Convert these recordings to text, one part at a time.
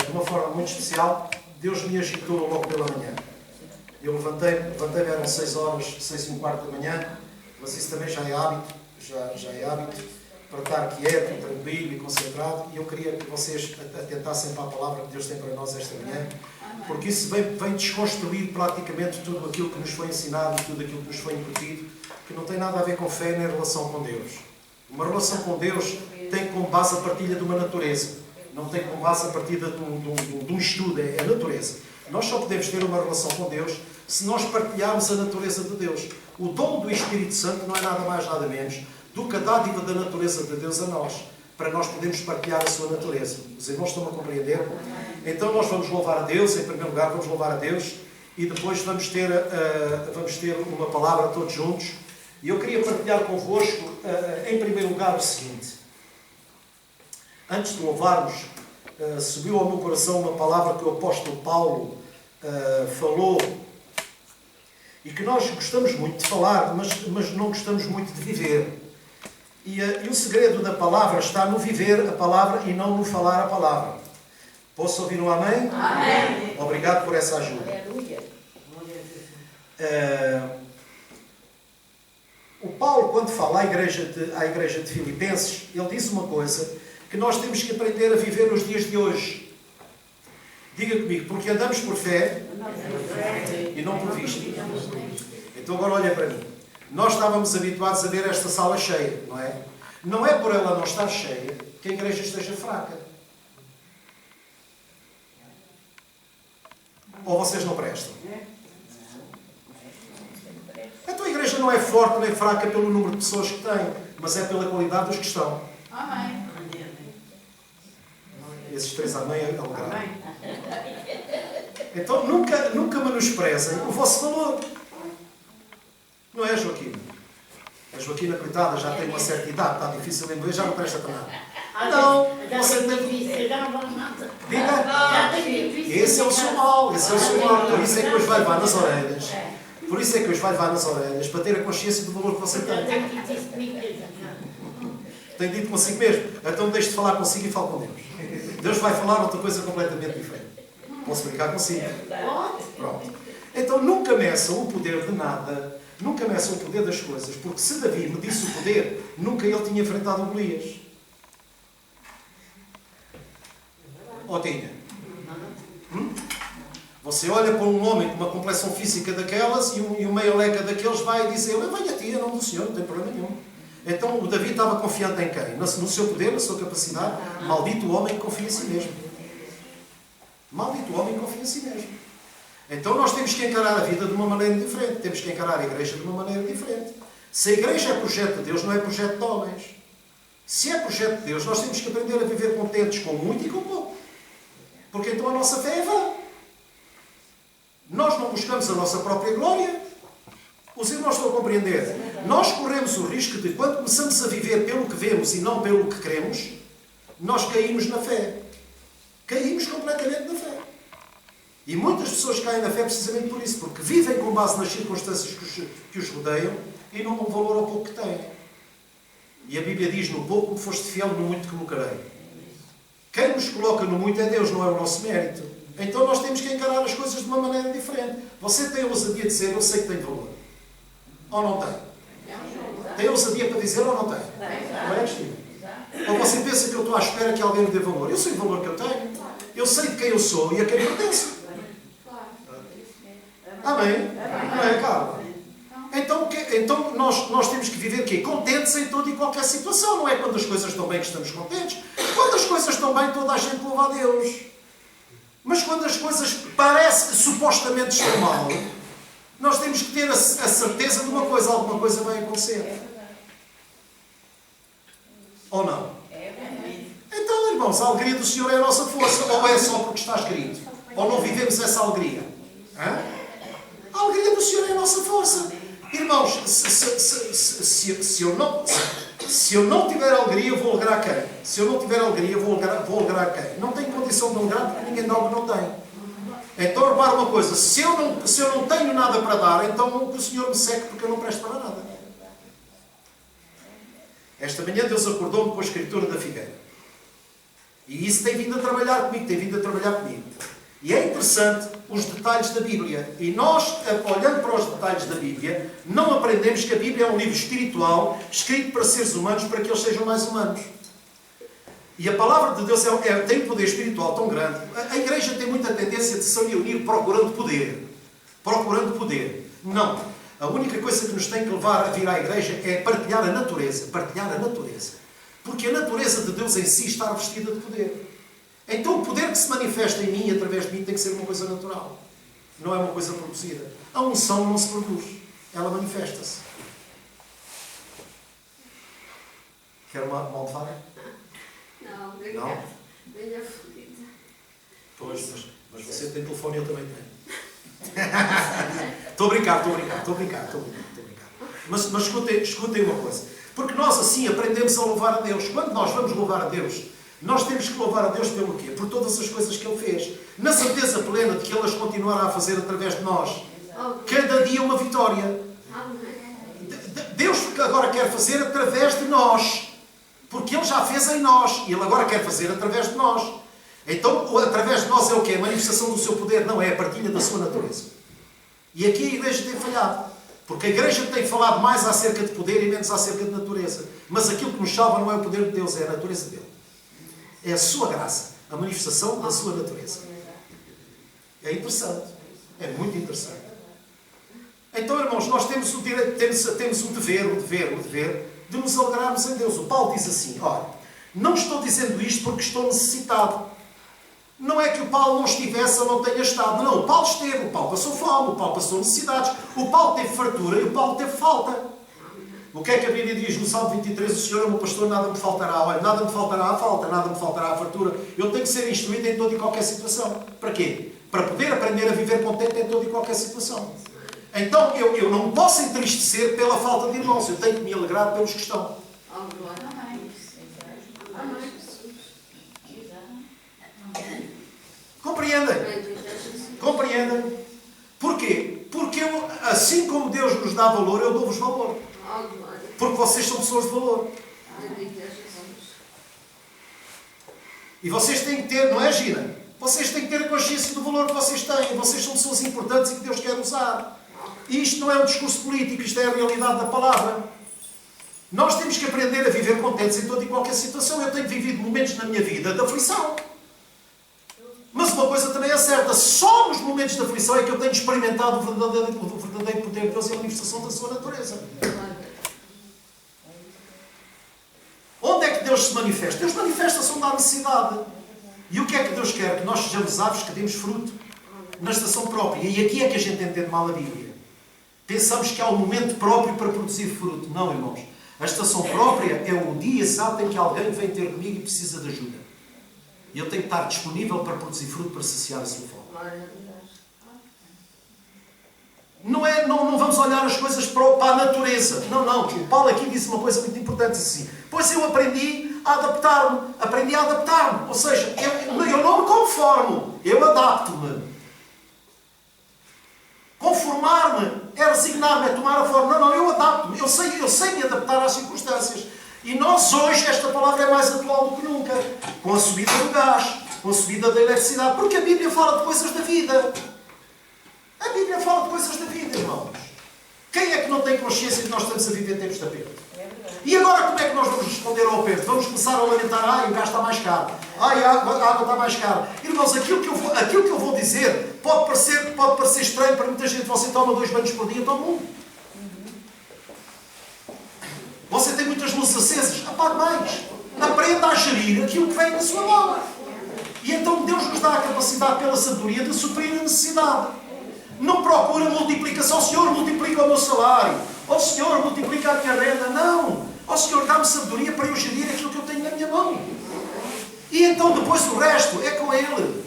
de uma forma muito especial, Deus me agitou logo pela manhã. Eu levantei-me, eram 6 horas, 6h15 da manhã, mas isso também já é hábito, já é hábito, para estar quieto, tranquilo e concentrado, e eu queria que vocês atentassem para a palavra que Deus tem para nós esta manhã, porque isso vem desconstruir praticamente tudo aquilo que nos foi ensinado, tudo aquilo que nos foi incutido, que não tem nada a ver com fé nem relação com Deus. Uma relação com Deus tem como base a partilha de uma natureza, não tem como base a partilha de um estudo, é a natureza. Nós só podemos ter uma relação com Deus se nós partilharmos a natureza de Deus. O dom do Espírito Santo não é nada mais, nada menos do que a dádiva da natureza de Deus a nós, para nós podermos partilhar a sua natureza. Os irmãos estão a compreender? Então nós vamos louvar a Deus, em primeiro lugar vamos louvar a Deus, e depois vamos ter uma palavra todos juntos. E eu queria partilhar convosco, em primeiro lugar, o seguinte. Antes de louvarmos, subiu ao meu coração uma palavra que o apóstolo Paulo falou, e que nós gostamos muito de falar, mas não gostamos muito de viver. E o segredo da palavra está no viver a palavra e não no falar a palavra. Posso ouvir um amém? Amém. Obrigado por essa ajuda. Aleluia. O Paulo, quando fala à igreja de Filipenses, ele diz uma coisa, que nós temos que aprender a viver nos dias de hoje. Diga comigo, porque andamos por fé e não por vista. Então agora olha para mim. Nós estávamos habituados a ver esta sala cheia, não é? Não é por ela não estar cheia que a igreja esteja fraca. Ou vocês não prestam? Então a igreja não é forte nem fraca pelo número de pessoas que tem, mas é pela qualidade dos que estão. Amém. Esses 3 amém alegraram. Então nunca menosprezem o vosso valor. Não é, Joaquina? A Joaquina, coitada, já tem uma certa idade, está difícil em ver, já não presta para nada. Não, você tem... Diga, esse é o seu mal, por isso é que hoje vai levar nas orelhas. Por isso é que hoje vai levar nas orelhas, para ter a consciência do valor que você tem. Tem dito consigo mesmo? Então deixe de falar consigo e fale com Deus. Deus vai falar outra coisa completamente diferente. Posso brincar consigo? Pronto. Então nunca meçam o poder de nada, nunca meçam o poder das coisas, porque se Davi medisse o poder, nunca ele tinha enfrentado o Golias. Ou tinha? Você olha para um homem com uma complexão física daquelas e um meio-leca daqueles vai dizer: eu venho a ti, em nome do Senhor, não tem problema nenhum. Então o Davi estava confiante em quem? No seu poder, na sua capacidade. Maldito o homem que confia em si mesmo. Maldito o homem que confia em si mesmo. Então nós temos que encarar a vida de uma maneira diferente. Temos que encarar a igreja de uma maneira diferente. Se a igreja é projeto de Deus, não é projeto de homens. Se é projeto de Deus, nós temos que aprender a viver contentes com muito e com pouco. Porque então a nossa fé é vã. Nós não buscamos a nossa própria glória. Os irmãos estão a compreender? Nós corremos o risco de, quando começamos a viver pelo que vemos e não pelo que queremos, nós caímos na fé. Caímos completamente na fé. E muitas pessoas caem na fé precisamente por isso, porque vivem com base nas circunstâncias que os rodeiam e não dão valor ao pouco que têm. E a Bíblia diz: no pouco me foste fiel, no muito colocarei. Quem nos coloca no muito é Deus, não é o nosso mérito. Então nós temos que encarar as coisas de uma maneira diferente. Você tem a ousadia de dizer: eu sei que tenho valor. Ou não tem? Tem ousadia para dizer ou não tem? Não é, Cristina? Ou você pensa que eu estou à espera que alguém me dê valor? Eu sei o valor que eu tenho. Eu sei de quem eu sou e a quem pertenço. Amém? Não é, Carla? Então nós temos que viver quê? Contentes em toda e qualquer situação. Não é quando as coisas estão bem que estamos contentes. Quando as coisas estão bem, toda a gente louva a Deus. Mas quando as coisas parece que supostamente estão mal, nós temos que ter a certeza de uma coisa: alguma coisa vai acontecer. Ou não? Então, irmãos, a alegria do Senhor é a nossa força. Ou é só porque está escrito? Ou não vivemos essa alegria? Hã? A alegria do Senhor é a nossa força. Irmãos, se eu não tiver alegria, eu vou alegrar quem? Se eu não tiver alegria, eu vou alegrar quem? Não tenho condição de alegrar porque ninguém dá o que não tem. Então, repara uma coisa: se eu não tenho nada para dar, então que o Senhor me seque, porque eu não presto para nada. Esta manhã Deus acordou-me com a escritura da figueira. E isso tem vindo a trabalhar comigo, tem vindo a trabalhar comigo. E é interessante os detalhes da Bíblia. E nós, olhando para os detalhes da Bíblia, não aprendemos que a Bíblia é um livro espiritual escrito para seres humanos, para que eles sejam mais humanos. E a palavra de Deus tem um poder espiritual tão grande. A igreja tem muita tendência de se reunir procurando poder. Procurando poder. Não. A única coisa que nos tem que levar a vir à igreja é partilhar a natureza. Partilhar a natureza. Porque a natureza de Deus em si está revestida de poder. Então o poder que se manifesta em mim e através de mim tem que ser uma coisa natural. Não é uma coisa produzida. A unção não se produz. Ela manifesta-se. Quer uma almofada? Não, obrigada. Venha fodida. Pois, mas você tem telefone e eu também tenho. Estou a brincar. Mas escutem uma coisa. Porque nós assim aprendemos a louvar a Deus. Quando nós vamos louvar a Deus, nós temos que louvar a Deus pelo quê? Por todas as coisas que Ele fez. Na certeza plena de que Ele as continuará a fazer através de nós. Cada dia uma vitória. Deus agora quer fazer através de nós. Porque Ele já fez em nós. E Ele agora quer fazer através de nós. Então, através de nós é o quê? A manifestação do seu poder. Não, é a partilha da sua natureza. E aqui a igreja tem falhado. Porque a igreja tem falado mais acerca de poder e menos acerca de natureza. Mas aquilo que nos salva não é o poder de Deus, é a natureza dele. É a sua graça. A manifestação da sua natureza. É interessante. É muito interessante. Então, irmãos, nós temos o direito, temos o dever de nos alegrarmos em Deus. O Paulo diz assim, olha, não estou dizendo isto porque estou necessitado. Não é que o Paulo não estivesse ou não tenha estado. Não, o Paulo esteve. O Paulo passou fome, o Paulo passou necessidades. O Paulo teve fartura e o Paulo teve falta. O que é que a Bíblia diz no Salmo 23? O Senhor é o meu pastor, nada me faltará. Olha, nada me faltará a falta, nada me faltará a fartura. Eu tenho que ser instruído em toda e qualquer situação. Para quê? Para poder aprender a viver contente em toda e qualquer situação. Então, eu não posso entristecer pela falta de irmãos. Eu tenho que me alegrar pelos que estão. Compreendem? Porquê? Porque eu, assim como Deus nos dá valor, eu dou-vos valor. Porque vocês são pessoas de valor. E vocês têm que ter, não é, Gina? Vocês têm que ter a consciência do valor que vocês têm. Vocês são pessoas importantes e que Deus quer usar. E isto não é um discurso político, isto é a realidade da palavra. Nós temos que aprender a viver contentes em toda e qualquer situação. Eu tenho vivido momentos na minha vida de aflição. Mas uma coisa também é certa, só nos momentos de aflição é que eu tenho experimentado o verdadeiro poder de Deus e a manifestação da sua natureza. Onde é que Deus se manifesta? Deus manifesta-se onde há necessidade. E o que é que Deus quer? Que nós sejamos árvores que demos fruto na estação própria. E aqui é que a gente entende mal a Bíblia. Pensamos que há um momento próprio para produzir fruto. Não, irmãos. A estação própria é o dia exato em que alguém vem ter comigo e precisa de ajuda. E eu tenho que estar disponível para produzir fruto, para saciar a sua fome. Não vamos olhar as coisas para a natureza. Não. O Paulo aqui diz uma coisa muito importante. Diz assim, pois eu aprendi a adaptar-me. Ou seja, eu não me conformo. Eu adapto-me. Conformar-me é resignar-me, é tomar a forma. Não, eu adapto-me. Eu sei me adaptar às circunstâncias. E nós hoje, esta palavra é mais atual do que nunca. Com a subida do gás, com a subida da eletricidade. Porque a Bíblia fala de coisas da vida. A Bíblia fala de coisas da vida, irmãos. Quem é que não tem consciência de que nós estamos a viver tempos de aperto? E agora como é que nós vamos responder ao aperto? Vamos começar a lamentar, o gás está mais caro. A água está mais cara. Irmãos, aquilo que eu vou dizer pode parecer estranho para muita gente. Você toma 2 banhos por dia, toma 1. Você tem muitas luzes acesas, apague mais. Aprenda a gerir aquilo que vem na sua mão. E então Deus nos dá a capacidade pela sabedoria de suprir a necessidade. Não procura multiplicação. Senhor, multiplica o meu salário. Ó Senhor, multiplica a minha renda. Não. Ó Senhor, dá-me sabedoria para eu gerir aquilo que eu tenho na minha mão. E então depois o resto é com Ele.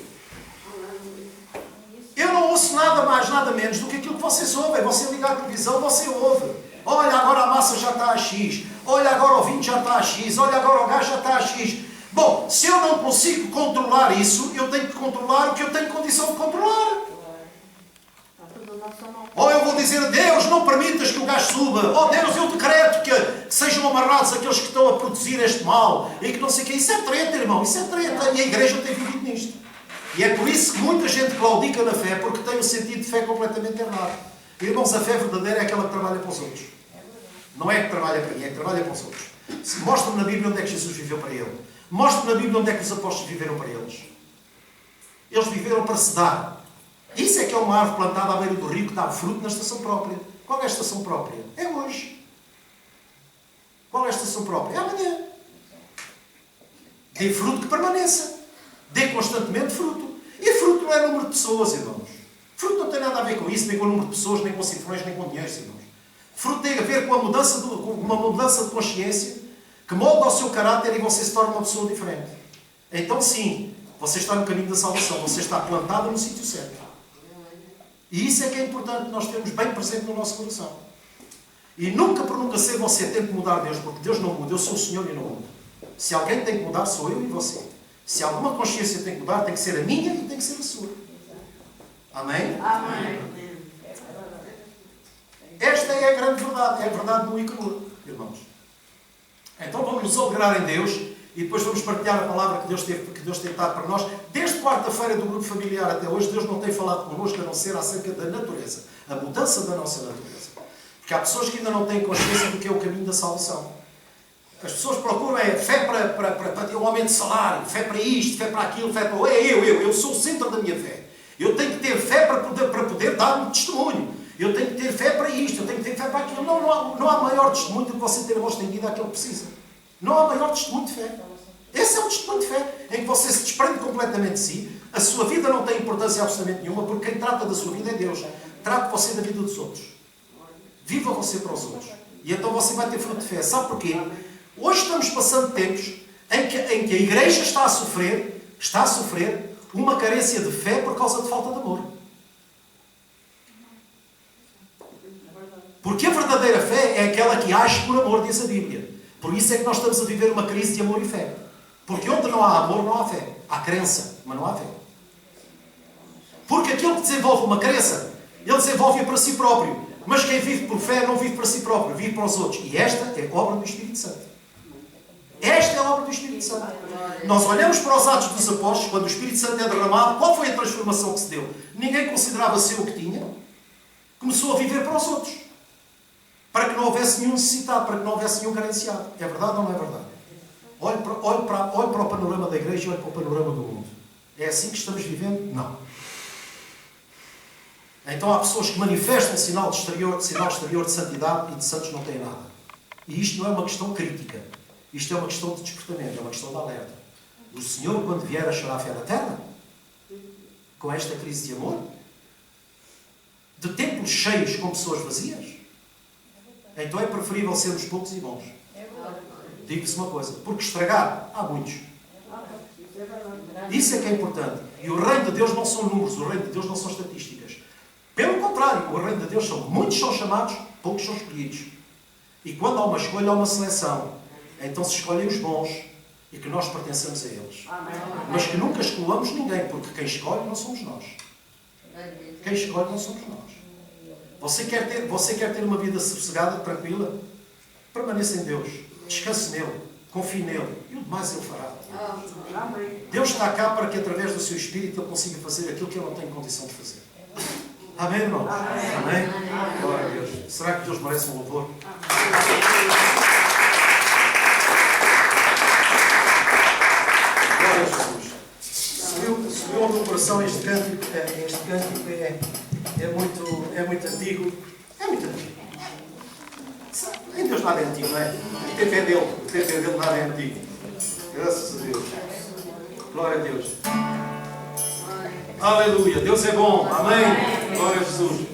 Eu não ouço nada mais, nada menos do que aquilo que vocês ouvem. Você liga a televisão, você ouve. Olha, agora a massa já está a X. Olha, agora o vinho já está a X. Olha, agora o gás já está a X. Bom, se eu não consigo controlar isso, eu tenho que controlar o que eu tenho condição de controlar. Ou eu vou dizer, Deus, não permitas que o gás suba. Oh Deus, eu decreto que sejam amarrados aqueles que estão a produzir este mal e que não sei o que. Isso é treta, irmão, isso é treta. E a igreja tem vivido nisto. E é por isso que muita gente claudica na fé, porque tem o sentido de fé completamente errado. Irmãos, a fé verdadeira é aquela que trabalha para os outros. Não é que trabalha para mim, é que trabalha para os outros. Mostra-me na Bíblia onde é que Jesus viveu para ele. Mostra-me na Bíblia onde é que os apóstolos viveram para eles. Eles viveram para se dar. Isso é que é uma árvore plantada à beira do rio que dá fruto na estação própria. Qual é a estação própria? É hoje. Qual é a estação própria? É amanhã. Dê fruto que permaneça. Dê constantemente fruto. E fruto não é número de pessoas, irmãos. Fruto não tem nada a ver com isso, nem com o número de pessoas, nem com cifrões, nem com dinheiro, irmãos. Fruto tem a ver com uma mudança de consciência que molda o seu caráter e você se torna uma pessoa diferente. Então, sim, você está no caminho da salvação. Você está plantado no sítio certo. E isso é que é importante nós termos bem presente no nosso coração. E nunca por nunca ser você tem que mudar Deus, porque Deus não muda. Eu sou o Senhor e não mudo. Se alguém tem que mudar, sou eu e você. Se alguma consciência tem que mudar, tem que ser a minha e tem que ser a sua. Amém? Amém. Esta é a grande verdade. É a verdade no Icaro, irmãos. Então vamos nos alegrar em Deus e depois vamos partilhar a palavra que Deus tem dado para nós. Desde quarta-feira do grupo familiar até hoje, Deus não tem falado connosco a não ser acerca da natureza. A mudança da nossa natureza. Porque há pessoas que ainda não têm consciência do que é o caminho da salvação. As pessoas procuram fé para ter um aumento de salário, fé para isto, fé para aquilo, fé para... Eu sou o centro da minha fé. Eu tenho que ter fé para poder dar um testemunho. Eu tenho que ter fé para isto, eu tenho que ter fé para aquilo. Não há maior testemunho do que você ter a voz estendida àquele que precisa. Não há maior testemunho de fé. Esse é um testemunho de fé, em que você se desprende completamente de si. A sua vida não tem importância absolutamente nenhuma, porque quem trata da sua vida é Deus. Trate você da vida dos outros. Viva você para os outros. E então você vai ter fruto de fé. Sabe porquê? Hoje estamos passando tempos em que a igreja está a sofrer uma carência de fé por causa de falta de amor. Porque a verdadeira fé é aquela que age por amor, diz a Bíblia. Por isso é que nós estamos a viver uma crise de amor e fé. Porque onde não há amor, não há fé. Há crença, mas não há fé. Porque aquele que desenvolve uma crença, ele desenvolve-a para si próprio. Mas quem vive por fé não vive para si próprio, vive para os outros. E esta é obra do Espírito Santo. Esta é a obra do Espírito Santo. Nós olhamos para os Atos dos Apóstolos, quando o Espírito Santo é derramado, qual foi a transformação que se deu? Ninguém considerava ser o que tinha. Começou a viver para os outros. Para que não houvesse nenhum necessitado, para que não houvesse nenhum carenciado. É verdade ou não é verdade? Olhe para o panorama da igreja e olhe para o panorama do mundo. É assim que estamos vivendo? Não. Então há pessoas que manifestam sinal exterior de santidade e de santos não têm nada. E isto não é uma questão crítica. Isto é uma questão de despertamento, é uma questão de alerta. O Senhor, quando vier a chorar a fé na terra, com esta crise de amor, de templos cheios com pessoas vazias, então é preferível sermos poucos e bons. Digo-vos uma coisa, porque estragar, há muitos. Isso é que é importante. E o reino de Deus não são números, o reino de Deus não são estatísticas. Pelo contrário, o reino de Deus muitos são chamados, poucos são escolhidos. E quando há uma escolha, há uma seleção. Então se escolhem os bons e que nós pertencemos a eles. Mas que nunca escolhamos ninguém, porque quem escolhe não somos nós. Quem escolhe não somos nós. Você quer ter uma vida sossegada, tranquila? Permaneça em Deus. Descanse nele. Confie nele. E o demais ele fará. Deus está cá para que através do seu Espírito ele consiga fazer aquilo que eu não tenho condição de fazer. Amém, irmão? Amém? Glória a Deus. Será que Deus merece um louvor? Glória a Jesus. Subiu ao meu coração este cântico. Este cântico é muito antigo. É muito antigo. Em Deus nada é antigo, não é? O tempo é dele. O tempo é dele, nada é antigo. Graças a Deus. Glória a Deus. Aleluia. Deus é bom. Amém. Glória a Jesus.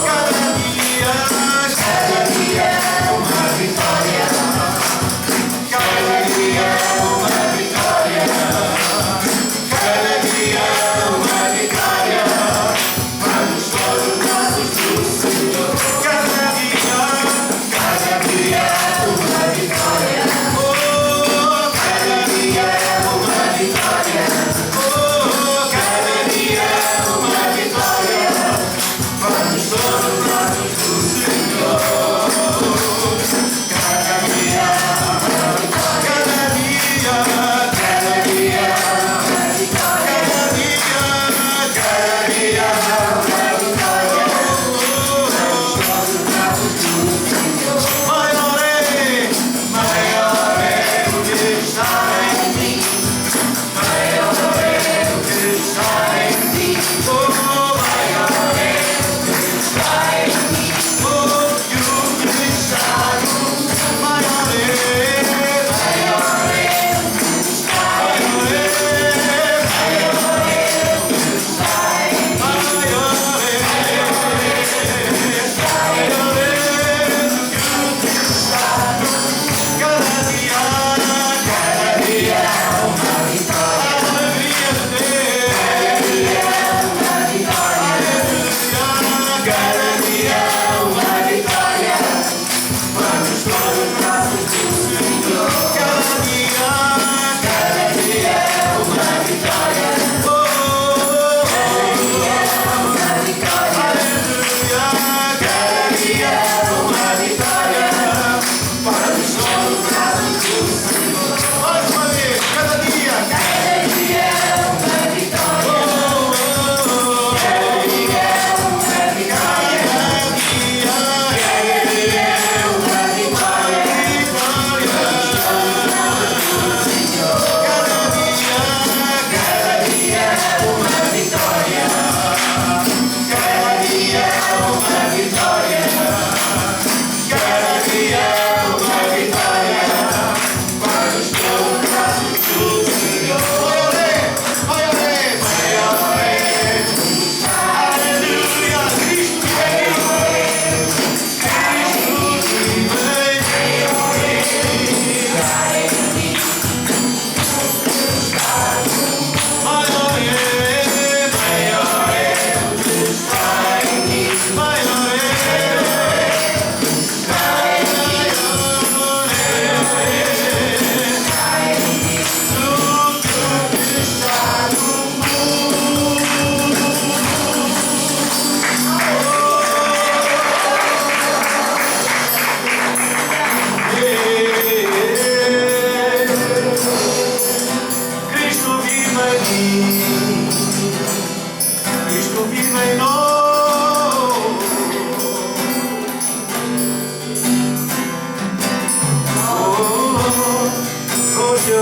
Cada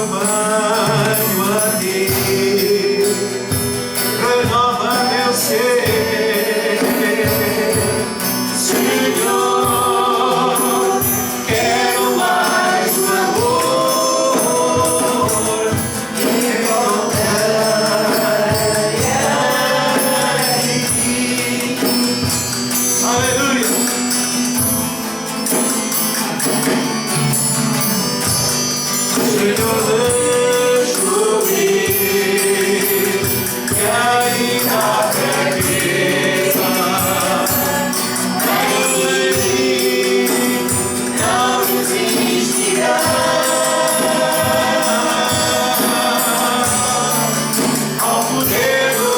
venho a ti, renova meu ser, Senhor, quero mais do amor, aleluia. Senhor, deixa ouvir que ainda há fraqueza em mim, não desistirá. Ao poder do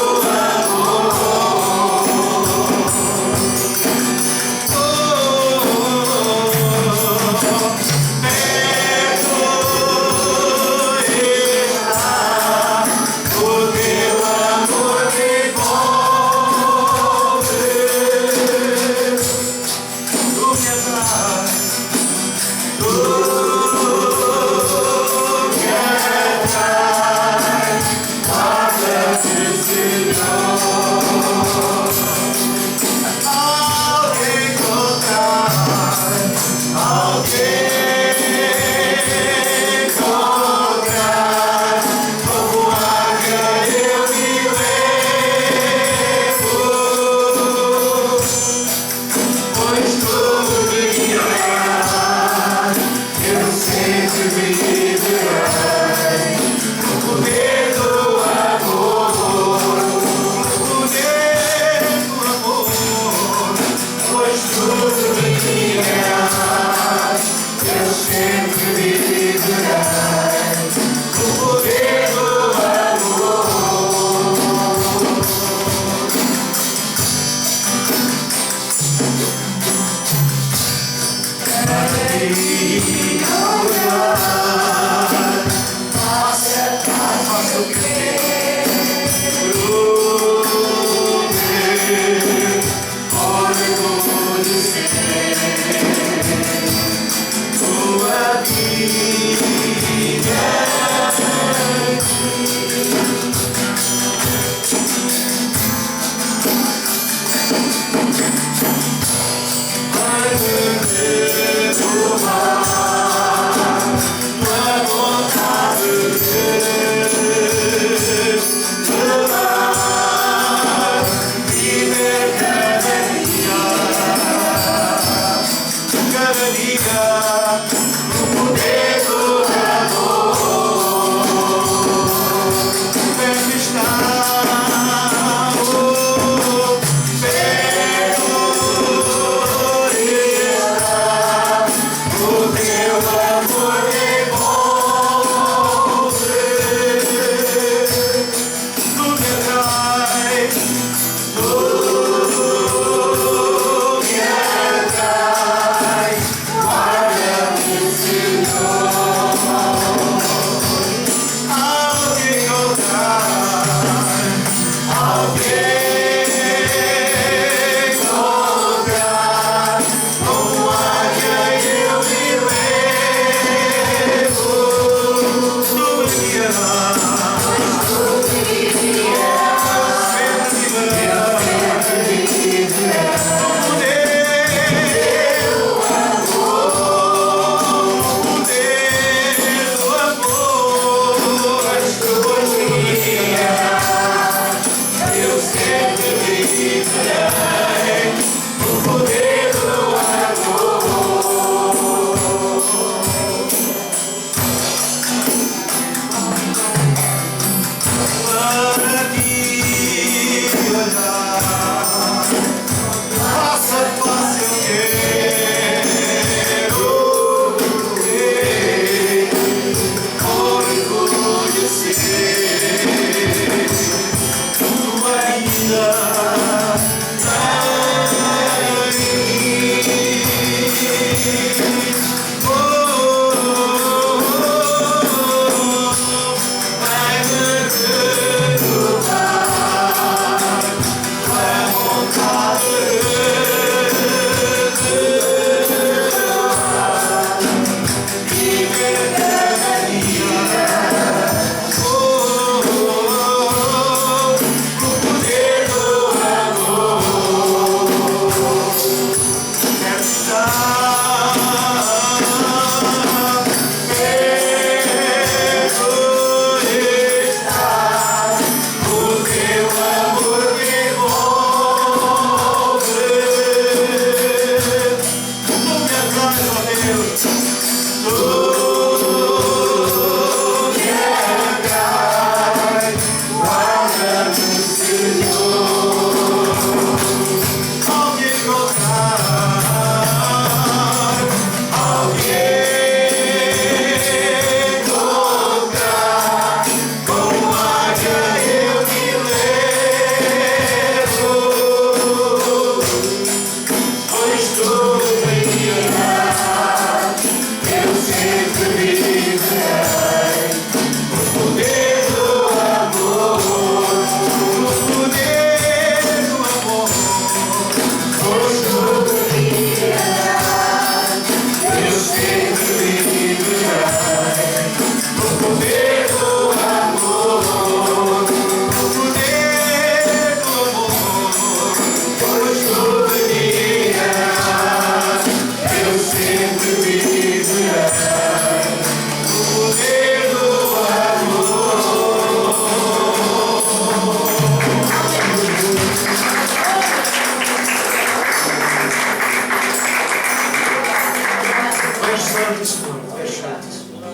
és santo, Senhor. Tu és santo, Senhor.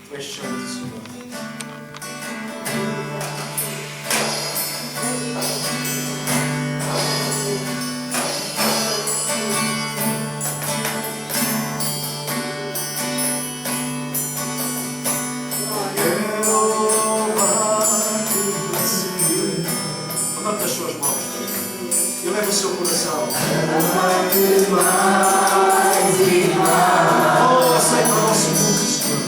Tu és santo, Senhor. Levanta as suas mãos. E leva o seu coração. Oh, aceita o nosso culto, Senhor.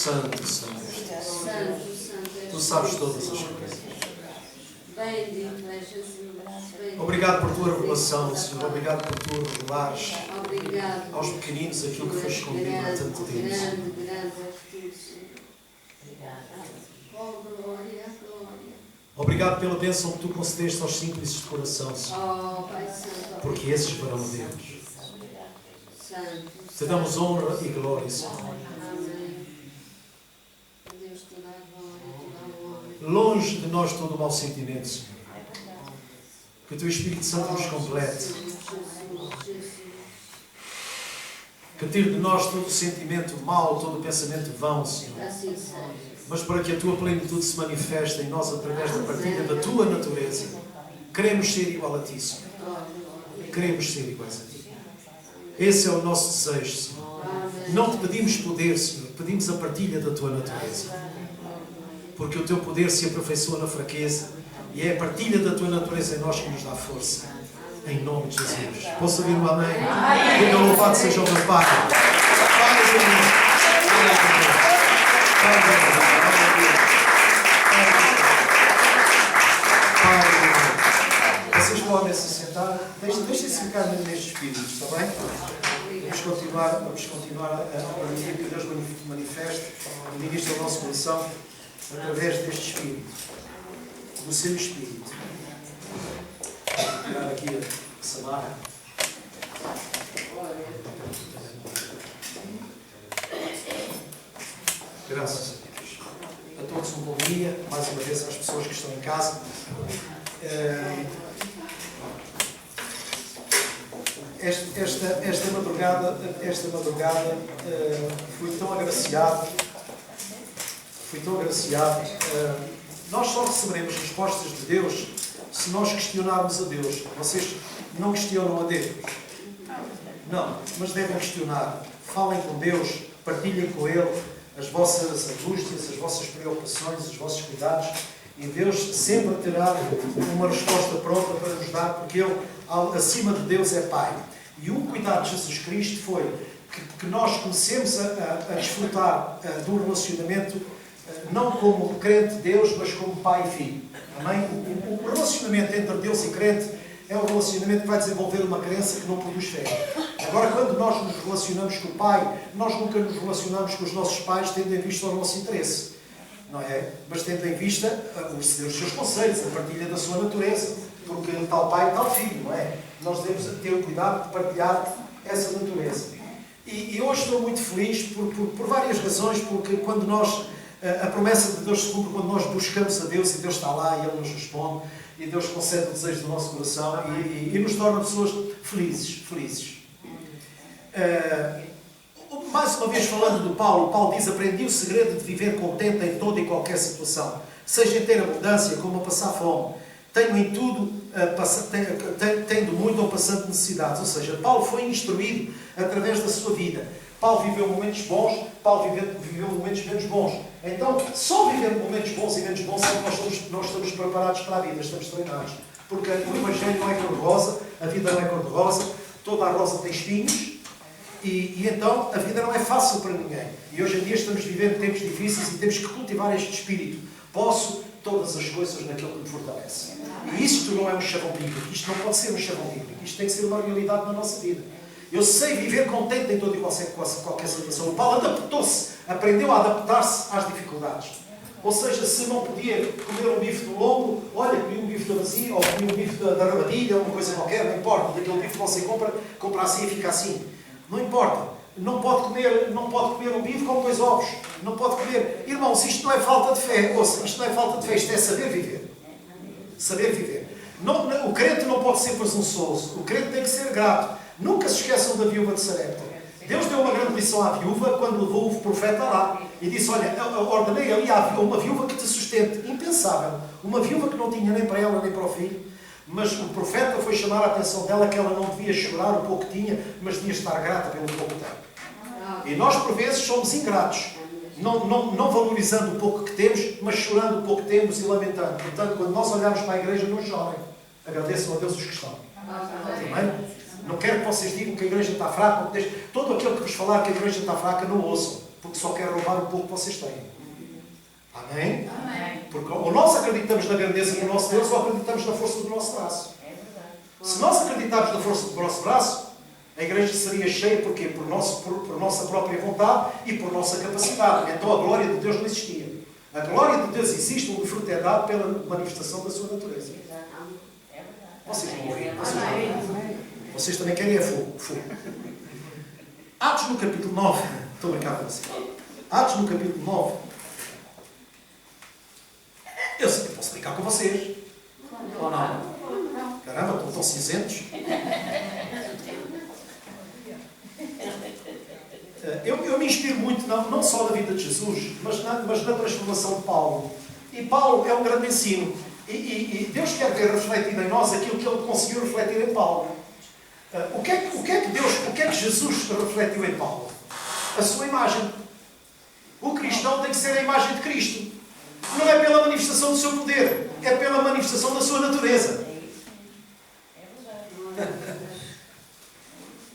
Santo, Santo. Santo, Santo és Tu sabes todas as coisas. Bendito és Jesus. Bendito. Obrigado por tua revelação, Senhor. Obrigado por tu revelares Obrigado. aos pequeninos aquilo que foi escondido há tanto tempo. Grande, grande és tu, Senhor. Oh, glória, glória. Obrigado pela bênção que tu concedeste aos simples de coração, Senhor. Oh, Pai Santo. Porque esses verão a Deus. Santo. Te damos honra e glória, Senhor. Amém. A Deus toda a glória, toda a honra. Longe de nós todo o mau sentimento, Senhor. Que o teu Espírito Santo nos complete. Jesus, Jesus. Que tire de nós todo o sentimento mau, todo o pensamento vão, Senhor. Assim seja. Mas para que a tua plenitude se manifeste em nós através da partilha da tua natureza. Queremos ser igual a ti, Senhor. Oh, glória. Queremos ser iguais a ti. Esse é o nosso desejo, Senhor. Amém. Não te pedimos poder, Senhor. Pedimos a partilha da tua natureza. Porque o teu poder se aperfeiçoa na fraqueza. E é a partilha da tua natureza em nós que nos dá força. Em nome de Jesus. Posso ouvir um amém? Diga louvado seja o meu Pai. Pai de Deus. Pai de Deus. Pai de Deus. Vocês podem se sentar. Deixem-se ficar nestes espíritos, está bem? Vamos continuar a permitir que Deus manifeste e ministre o nosso coração através deste espírito. Do seu espírito. Vou tirar aqui a Samara. Graças a Deus. A todos um bom dia, mais uma vez às pessoas que estão em casa. Esta madrugada fui tão agraciado. Nós só receberemos respostas de Deus se nós questionarmos a Deus. Vocês não questionam a Deus? Não, mas devem questionar. Falem com Deus, partilhem com Ele as vossas angústias, as vossas preocupações, os vossos cuidados, e Deus sempre terá uma resposta pronta para nos dar, porque Ele, acima de Deus, é Pai. E o cuidado de Jesus Cristo foi que nós comecemos a desfrutar de um relacionamento não como crente de Deus, mas como pai e filho. Amém? O relacionamento entre Deus e crente é um relacionamento que vai desenvolver uma crença que não produz fé. Agora, quando nós nos relacionamos com o Pai, nós nunca nos relacionamos com os nossos pais tendo em vista o nosso interesse. Não é? Mas tendo em vista os seus conselhos, a partilha da sua natureza. Porque tal pai, tal filho, não é? Nós devemos ter o cuidado de partilhar essa natureza. E hoje estou muito feliz por várias razões, porque quando nós... A promessa de Deus se cumpre quando nós buscamos a Deus e Deus está lá e Ele nos responde e Deus concede o desejo do nosso coração e nos torna pessoas felizes. Mais uma vez falando do Paulo diz: aprendi o segredo de viver contente em toda e qualquer situação, seja em ter abundância como a passar fome. Tenho em tudo, tendo muito ou passando necessidades. Ou seja, Paulo foi instruído através da sua vida. Paulo viveu momentos bons, Paulo viveu momentos menos bons. Então, só vivendo momentos bons e menos bons é que nós estamos preparados para a vida, estamos treinados. Porque o Evangelho não é cor-de-rosa, a vida não é cor-de-rosa, toda a rosa tem espinhos, e então a vida não é fácil para ninguém. E hoje em dia estamos vivendo tempos difíceis e temos que cultivar este espírito. Posso todas as coisas naquele que me fortalece. E isto não é um chavão bíblico, isto não pode ser um chavão bíblico, isto tem que ser uma realidade na nossa vida. Eu sei viver contente em toda e qualquer situação. O Paulo adaptou-se, aprendeu a adaptar-se às dificuldades. Ou seja, se não podia comer um bife do lombo, olha, comi um bife da vazia, ou comi um bife da rabadilha, ou uma coisa qualquer, não importa, daquele bife que você compra assim e fica assim. Não importa. Não pode comer um bife com dois ovos. Não pode comer. Irmãos, isto não é falta de fé. Ouça, isto não é falta de fé, isto é saber viver. Saber viver. O crente não pode ser presunçoso. O crente tem que ser grato. Nunca se esqueçam da viúva de Sarepta. Deus deu uma grande lição à viúva quando levou o profeta lá e disse: olha, ordenei ali uma viúva que te sustente. Impensável. Uma viúva que não tinha nem para ela nem para o filho. Mas o profeta foi chamar a atenção dela que ela não devia chorar o pouco que tinha, mas devia estar grata pelo pouco que tem. E nós, por vezes, somos ingratos. Não valorizando o pouco que temos, mas chorando o pouco que temos e lamentando. Portanto, quando nós olharmos para a igreja, não chorem. Agradeçam a Deus os que estão. Amém? Não quero que vocês digam que a igreja está fraca. Todo aquele que vos falar que a igreja está fraca, não ouçam. porque só quer roubar o pouco que vocês têm. Amém? Amém. Porque ou nós acreditamos na grandeza do nosso Deus ou acreditamos na força do nosso braço. Se nós acreditarmos na força do nosso braço, a igreja seria cheia porquê? Por nossa própria vontade e por nossa capacidade. Então a glória de Deus não existia. A glória de Deus existe onde o fruto é dado pela manifestação da sua natureza. Vocês não ouviram? Vocês também querem fogo. Atos no capítulo 9. Estou a brincar com vocês. Atos no capítulo 9. Eu sei que posso brincar com vocês. Ou não? Caramba, estão tão cinzentos. Eu me inspiro muito, não só na vida de Jesus, mas na transformação de Paulo. E Paulo é um grande ensino. E Deus quer ver refletido em nós aquilo que Ele conseguiu refletir em Paulo. O que é que Jesus refletiu em Paulo? A sua imagem. O cristão tem que ser a imagem de Cristo. Não é pela manifestação do seu poder, é pela manifestação da sua natureza.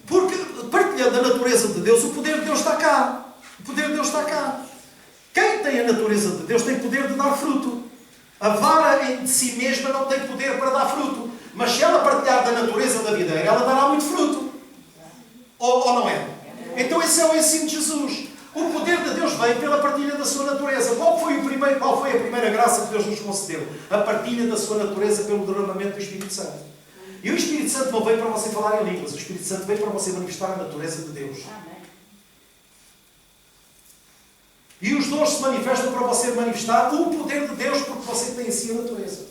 Porque partilhando a natureza de Deus, o poder de Deus está cá. O poder de Deus está cá. Quem tem a natureza de Deus tem poder de dar fruto. A vara em si mesma não tem poder para dar fruto. Mas se ela partilhar da natureza da videira, ela dará muito fruto. Ou não é? Então esse é o ensino de Jesus. O poder de Deus vem pela partilha da sua natureza. Qual foi a primeira graça que Deus nos concedeu? A partilha da sua natureza pelo derramamento do Espírito Santo. E o Espírito Santo não veio para você falar em línguas. O Espírito Santo veio para você manifestar a natureza de Deus. E os dons se manifestam para você manifestar o poder de Deus, porque você tem em si a natureza.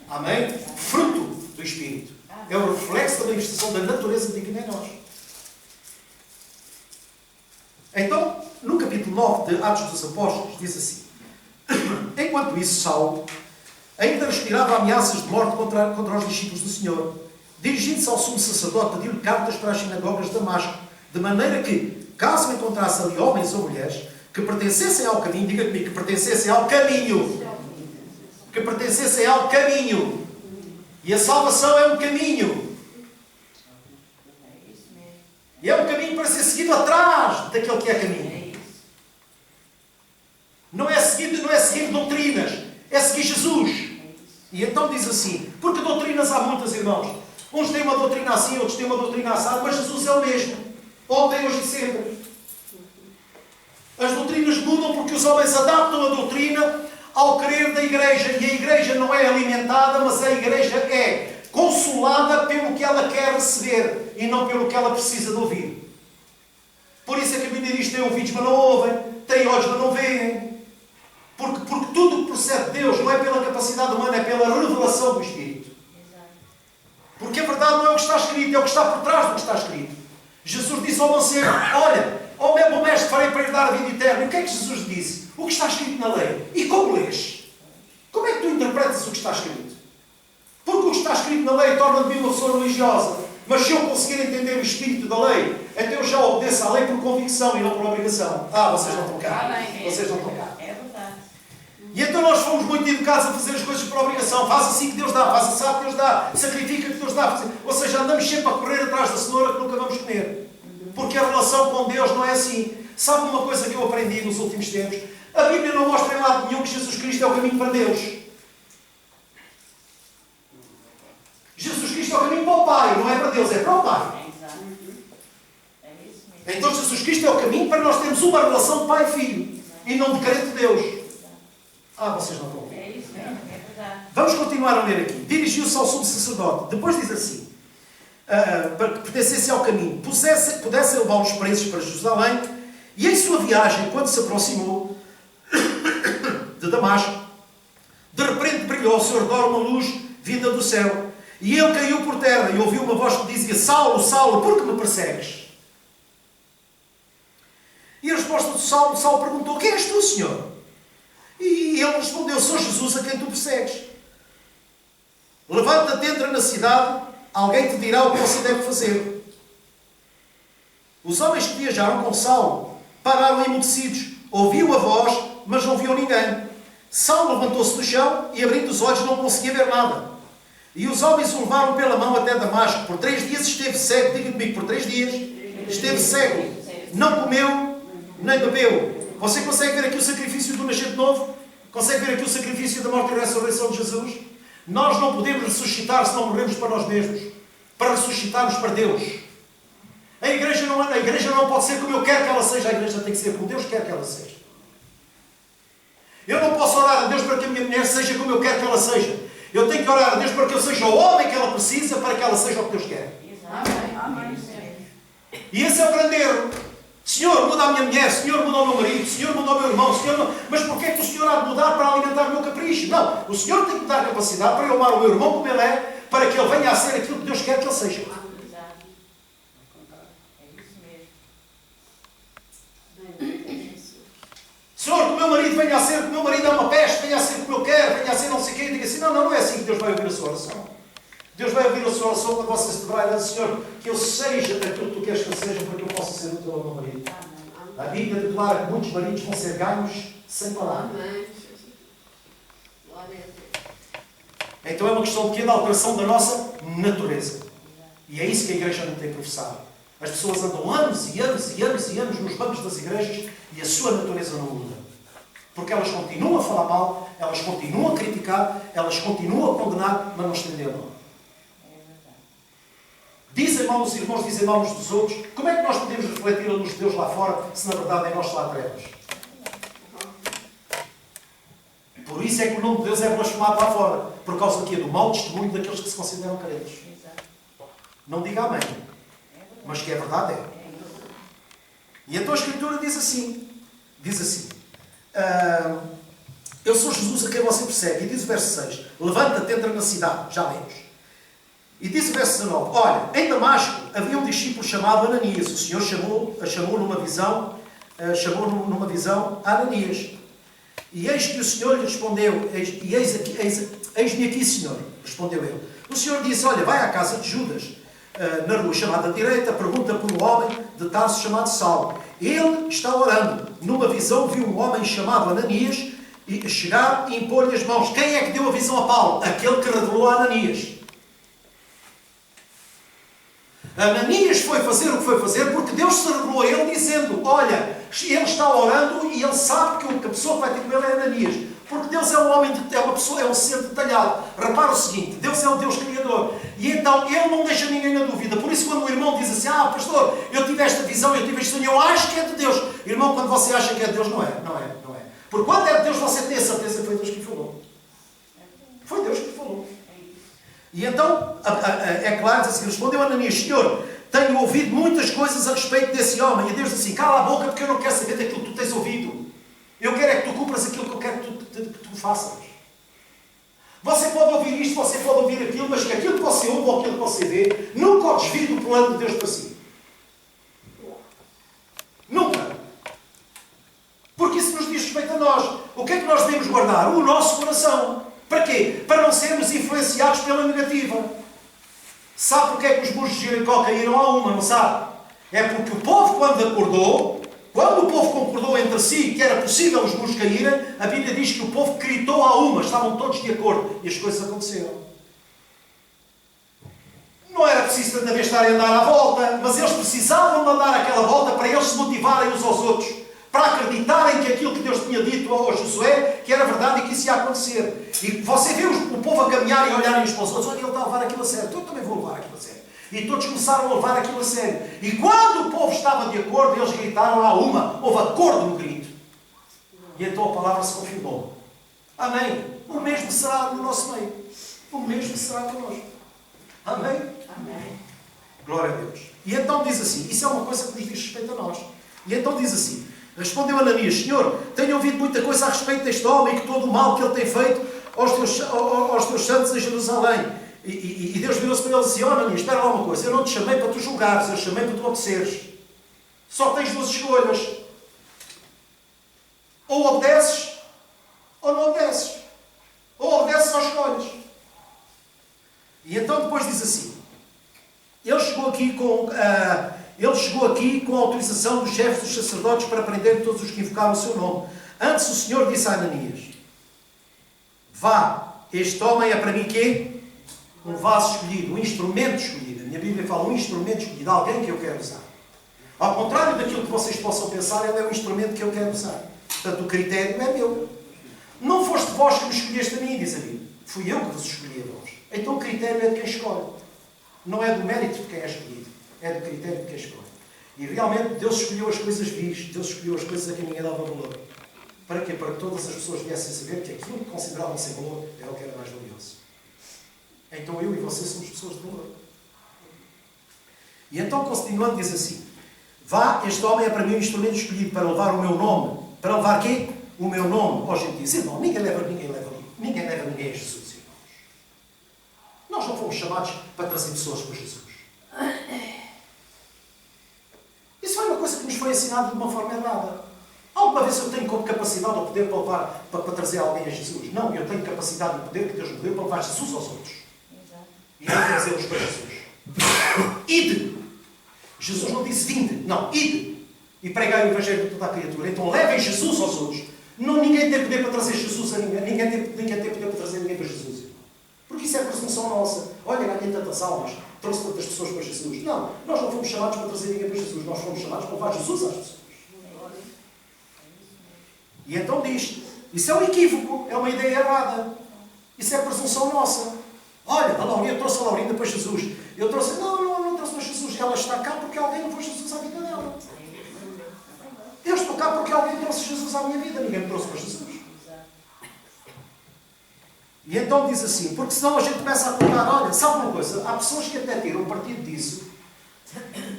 Amém? Fruto do Espírito. É o reflexo da manifestação da natureza divina em nós. Então, no capítulo 9 de Atos dos Apóstolos, diz assim: enquanto isso, Saulo ainda respirava ameaças de morte contra os discípulos do Senhor. Dirigindo-se ao sumo sacerdote, pediu-lhe cartas para as sinagogas de Damasco, de maneira que, caso encontrasse ali homens ou mulheres que pertencessem ao caminho, diga comigo, que pertencessem ao caminho. Que pertencessem ao caminho. E a salvação é um caminho. E é um caminho para ser seguido atrás daquele que é caminho. Não é seguir doutrinas, é seguir Jesus. E então diz assim, porque doutrinas há muitas, irmãos. Uns têm uma doutrina assim, outros têm uma doutrina assada, mas Jesus é o mesmo. Ontem, hoje e sempre. As doutrinas mudam porque os homens adaptam a doutrina ao querer da igreja. E a igreja não é alimentada, mas a igreja é consolada pelo que ela quer receber e não pelo que ela precisa de ouvir. Por isso é que a Bíblia diz: têm ouvidos, mas não ouvem, têm olhos, mas não veem. Porque tudo o que procede de Deus não é pela capacidade humana, é pela revelação do Espírito. Porque a verdade não é o que está escrito, é o que está por trás do que está escrito. Jesus disse ao mancebo: olha, ó meu mestre, farei para lhe dar a vida eterna. E o que é que Jesus disse? O que está escrito na lei. E como lês? Como é que tu interpretas o que está escrito? Porque o que está escrito na lei torna-me uma pessoa religiosa. Mas se eu conseguir entender o espírito da lei, então eu já obedeço à lei por convicção e não por obrigação. Vocês não estão cá. Vocês não estão cá. É verdade. E então nós fomos muito educados a fazer as coisas por obrigação. Faz assim que Deus dá, faz assim que Deus dá, sacrifica que Deus dá. Ou seja, andamos sempre a correr atrás da cenoura que nunca vamos comer. Porque a relação com Deus não é assim. Sabe uma coisa que eu aprendi nos últimos tempos? A Bíblia não mostra em lado nenhum que Jesus Cristo é o caminho para Deus. Jesus Cristo é o caminho para o Pai, não é para Deus, é para o Pai. Então Jesus Cristo é o caminho para nós termos uma relação de Pai e Filho. E não de crente de Deus. Vocês não estão a ouvir. É isso mesmo, é verdade. Vamos continuar a ler aqui. Dirigiu-se ao sumo sacerdote. Depois diz assim: para que pertencesse ao caminho, pudessem levar os presos para Jerusalém, e em sua viagem, quando se aproximou de Damasco, de repente brilhou ao seu redor uma luz vinda do céu, e ele caiu por terra e ouviu uma voz que dizia: Saulo, Saulo, por que me persegues? E a resposta de Saulo perguntou: quem és tu, Senhor? E ele respondeu: sou Jesus a quem tu persegues. Levanta-te, entra na cidade, alguém te dirá o que você deve fazer. Os homens que viajaram com Saulo pararam emudecidos, ouviam a voz, mas não viam ninguém. Saulo levantou-se do chão e, abrindo os olhos, não conseguia ver nada. E os homens o levaram pela mão até Damasco. Por 3 dias esteve cego. Diga comigo, por 3 dias esteve cego. Não comeu, nem bebeu. Você consegue ver aqui o sacrifício do nascer de novo? Consegue ver aqui o sacrifício da morte e ressurreição de Jesus? Nós não podemos ressuscitar se não morremos para nós mesmos. Para ressuscitarmos para Deus. A igreja não pode ser como eu quero que ela seja. A igreja tem que ser como Deus quer que ela seja. Eu não posso orar a Deus para que a minha mulher seja como eu quero que ela seja. Eu tenho que orar a Deus para que eu seja o homem que ela precisa, para que ela seja o que Deus quer. E esse é o grande erro. Senhor, muda a minha mulher, Senhor, muda o meu marido, Senhor, muda o meu irmão, Senhor, mas porquê é que o Senhor há de mudar para alimentar o meu capricho? Não, o Senhor tem que me dar capacidade para eu amar o meu irmão como ele é, para que ele venha a ser aquilo que Deus quer que ele seja. Senhor, que o meu marido venha a ser, que o meu marido é uma peste, venha a ser como eu quero, venha a ser não sei o quê, e diga assim, não é assim que Deus vai ouvir a sua oração. Deus vai ouvir a sua oração quando você se dobrar e dizer, Senhor, que eu seja aquilo que tu queres que eu seja, para que eu possa ser útil ao meu marido. A Bíblia declara que muitos maridos vão ser ganhos sem palavras. Então é uma questão de alteração da nossa natureza. E é isso que a igreja não tem professado. As pessoas andam anos e anos e anos e anos nos bancos das igrejas e a sua natureza não muda. Porque elas continuam a falar mal, elas continuam a criticar, elas continuam a condenar, mas não estendem a mão. Dizem mal os irmãos, dizem mal uns dos outros. Como é que nós podemos refletir a luz de Deus lá fora, se na verdade em nós lá trevas? Por isso é que o nome de Deus é blasfemado lá fora. Por causa aqui do mau testemunho daqueles que se consideram crentes. Não diga amém. Mas que é verdade é. E então a Escritura diz assim. Eu sou Jesus a quem você persegue. E diz o verso 6. Levanta-te, entra na cidade. Já lemos. E diz o verso 19, olha, em Damasco havia um discípulo chamado Ananias. O Senhor chamou numa visão Ananias. E eis que o Senhor lhe respondeu, eis-me aqui, Senhor, respondeu ele. O Senhor disse, olha, vai à casa de Judas, na rua chamada direita, pergunta por um homem de Tarso chamado Saulo. Ele está orando. Numa visão viu um homem chamado Ananias e chegar e impor-lhe as mãos. Quem é que deu a visão a Paulo? Aquele que revelou a Ananias. Ananias foi fazer o que foi fazer porque Deus se revelou a ele dizendo, olha, ele está orando e ele sabe que a pessoa que vai ter com ele é Ananias. Porque Deus é um homem, é uma pessoa, é um ser detalhado. Repara o seguinte, Deus é o Deus Criador. E então Ele não deixa ninguém na dúvida. Por isso quando o irmão diz assim, pastor, eu tive esta visão, eu tive este sonho, eu acho que é de Deus. Irmão, quando você acha que é de Deus, não é. Porque quando é de Deus, você tem a certeza que foi Deus que falou. Foi Deus que falou. E então, é claro, diz assim, respondeu Ananias, Senhor, tenho ouvido muitas coisas a respeito desse homem. E Deus diz assim, cala a boca porque eu não quero saber daquilo que tu tens ouvido. Eu quero é que tu cumpras aquilo que eu quero que tu faças. Você pode ouvir isto, você pode ouvir aquilo, mas que aquilo que você ouve ou aquilo que você vê, nunca o desvie do plano de Deus para si. Nunca. Porque isso nos diz respeito a nós. O que é que nós devemos guardar? O nosso coração. Para quê? Para não sermos influenciados pela negativa. Sabe porque é que os muros de Jericó caíram a uma, não sabe? É porque o povo, quando o povo concordou entre si que era possível os muros caírem, a Bíblia diz que o povo gritou a uma, estavam todos de acordo, e as coisas aconteceram. Não era preciso tanta vez estarem a andar à volta, mas eles precisavam de andar aquela volta para eles se motivarem uns aos outros, para acreditarem que aquilo que Deus tinha dito a Josué, que era verdade e que isso ia acontecer. E você vê o povo a caminhar e a olharem uns para os outros, olha, ele está a levar aquilo a sério, então eu também vou levar aquilo a sério. E todos começaram a levar aquilo a sério. E quando o povo estava de acordo, eles gritaram a uma. Houve acordo no grito. E então a palavra se confirmou. Amém. O mesmo será no nosso meio. O mesmo será connosco. Amém? Amém. Glória a Deus. E então diz assim, isso é uma coisa que nos diz respeito a nós. E então diz assim, respondeu Ananias, Senhor, tenho ouvido muita coisa a respeito deste homem e que todo o mal que ele tem feito aos teus santos em Jerusalém. E Deus virou-se para ele e disse, Ananias, espera lá uma coisa, eu não te chamei para tu julgares, eu chamei para tu obedeceres. Só tens duas escolhas. Ou obedeces, ou não obedeces. Ou obedeces ou escolhes. E então depois diz assim, ele chegou aqui com a autorização dos chefes dos sacerdotes para prender todos os que invocaram o seu nome. Antes o Senhor disse a Ananias, vá, este homem é para mim quê? Um vaso escolhido, um instrumento escolhido. A minha Bíblia fala um instrumento escolhido, alguém que eu quero usar. Ao contrário daquilo que vocês possam pensar, ele é o instrumento que eu quero usar. Portanto, o critério é meu. Não foste vós que me escolheste a mim, diz a Bíblia. Fui eu que vos escolhi a vós. Então o critério é de quem escolhe. Não é do mérito de quem é escolhido. É do critério de quem escolhe. E realmente Deus escolheu as coisas vis. Deus escolheu as coisas a quem ninguém dava valor. Para quê? Para que todas as pessoas viessem a saber que aquilo que consideravam sem valor era o que era mais valioso. Então eu e você somos pessoas de valor. E então, continuando, diz assim: vá, este homem é para mim um instrumento escolhido para levar o meu nome. Para levar quê? O meu nome aos gentios. Irmão, ninguém leva ninguém a Jesus, irmãos. Nós não fomos chamados para trazer pessoas para Jesus. Isso foi uma coisa que nos foi ensinada de uma forma errada. Alguma vez eu tenho como capacidade ou poder para levar, para trazer alguém a Jesus? Não, eu tenho capacidade e poder que Deus me deu para levar Jesus aos outros. E não trazê-los para Jesus. Ide! Jesus não disse vinde, não, ide! E pregai o Evangelho de toda a criatura. Então levem Jesus aos outros. Não, ninguém tem poder para trazer Jesus a ninguém. Ninguém tem poder para trazer ninguém para Jesus. Porque isso é presunção nossa. Olha, ganhei tantas almas, trouxe tantas pessoas para Jesus. Não, nós não fomos chamados para trazer ninguém para Jesus. Nós fomos chamados para levar Jesus às pessoas. E então diz, isso é um equívoco, é uma ideia errada. Isso é presunção nossa. Olha, a Laurinha, eu trouxe a Laurinha para Jesus. Eu trouxe, não trouxe para Jesus. Ela está cá porque alguém levou Jesus à vida dela. Eu estou cá porque alguém trouxe Jesus à minha vida. Ninguém me trouxe para Jesus. E então diz assim, porque senão a gente começa a contar, olha, sabe uma coisa? Há pessoas que até tiram partido disso.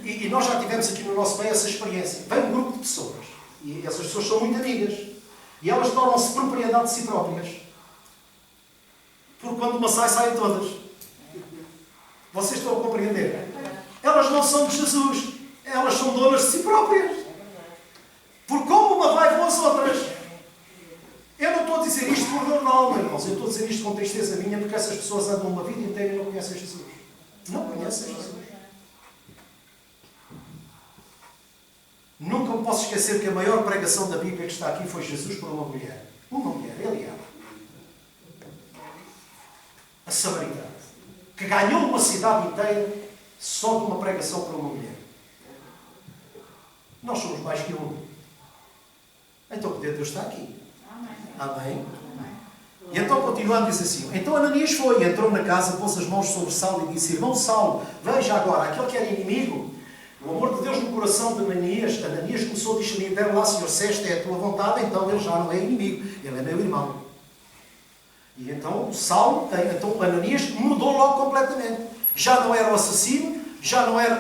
E nós já tivemos aqui no nosso meio essa experiência. Vem um grupo de pessoas. E essas pessoas são muito amigas. E elas tornam-se propriedade de si próprias. Porque quando uma sai, saem todas. Vocês estão a compreender? Elas não são de Jesus. Elas são donas de si próprias. Porque como uma vai, vão as outras. Eu não estou a dizer isto por normal, meus irmãos. Eu estou a dizer isto com tristeza minha, porque essas pessoas andam uma vida inteira e não conhecem Jesus. Não conhecem Jesus. Nunca me posso esquecer que a maior pregação da Bíblia que está aqui foi Jesus por uma mulher. Uma mulher, Eliab. A samaritana. Que ganhou uma cidade inteira só de uma pregação por uma mulher. Nós somos mais que um. Então o poder de Deus está aqui. Amém? E então continuando diz assim, então Ananias foi, entrou na casa, pôs as mãos sobre Saulo e disse, irmão Saulo, veja agora, aquele que era inimigo, o amor de Deus no coração de Ananias começou a discernir, bem lá Senhor, se esta é a tua vontade, então ele já não é inimigo, ele é meu irmão. E então Saulo, então Ananias mudou logo completamente. Já não era o assassino, já não era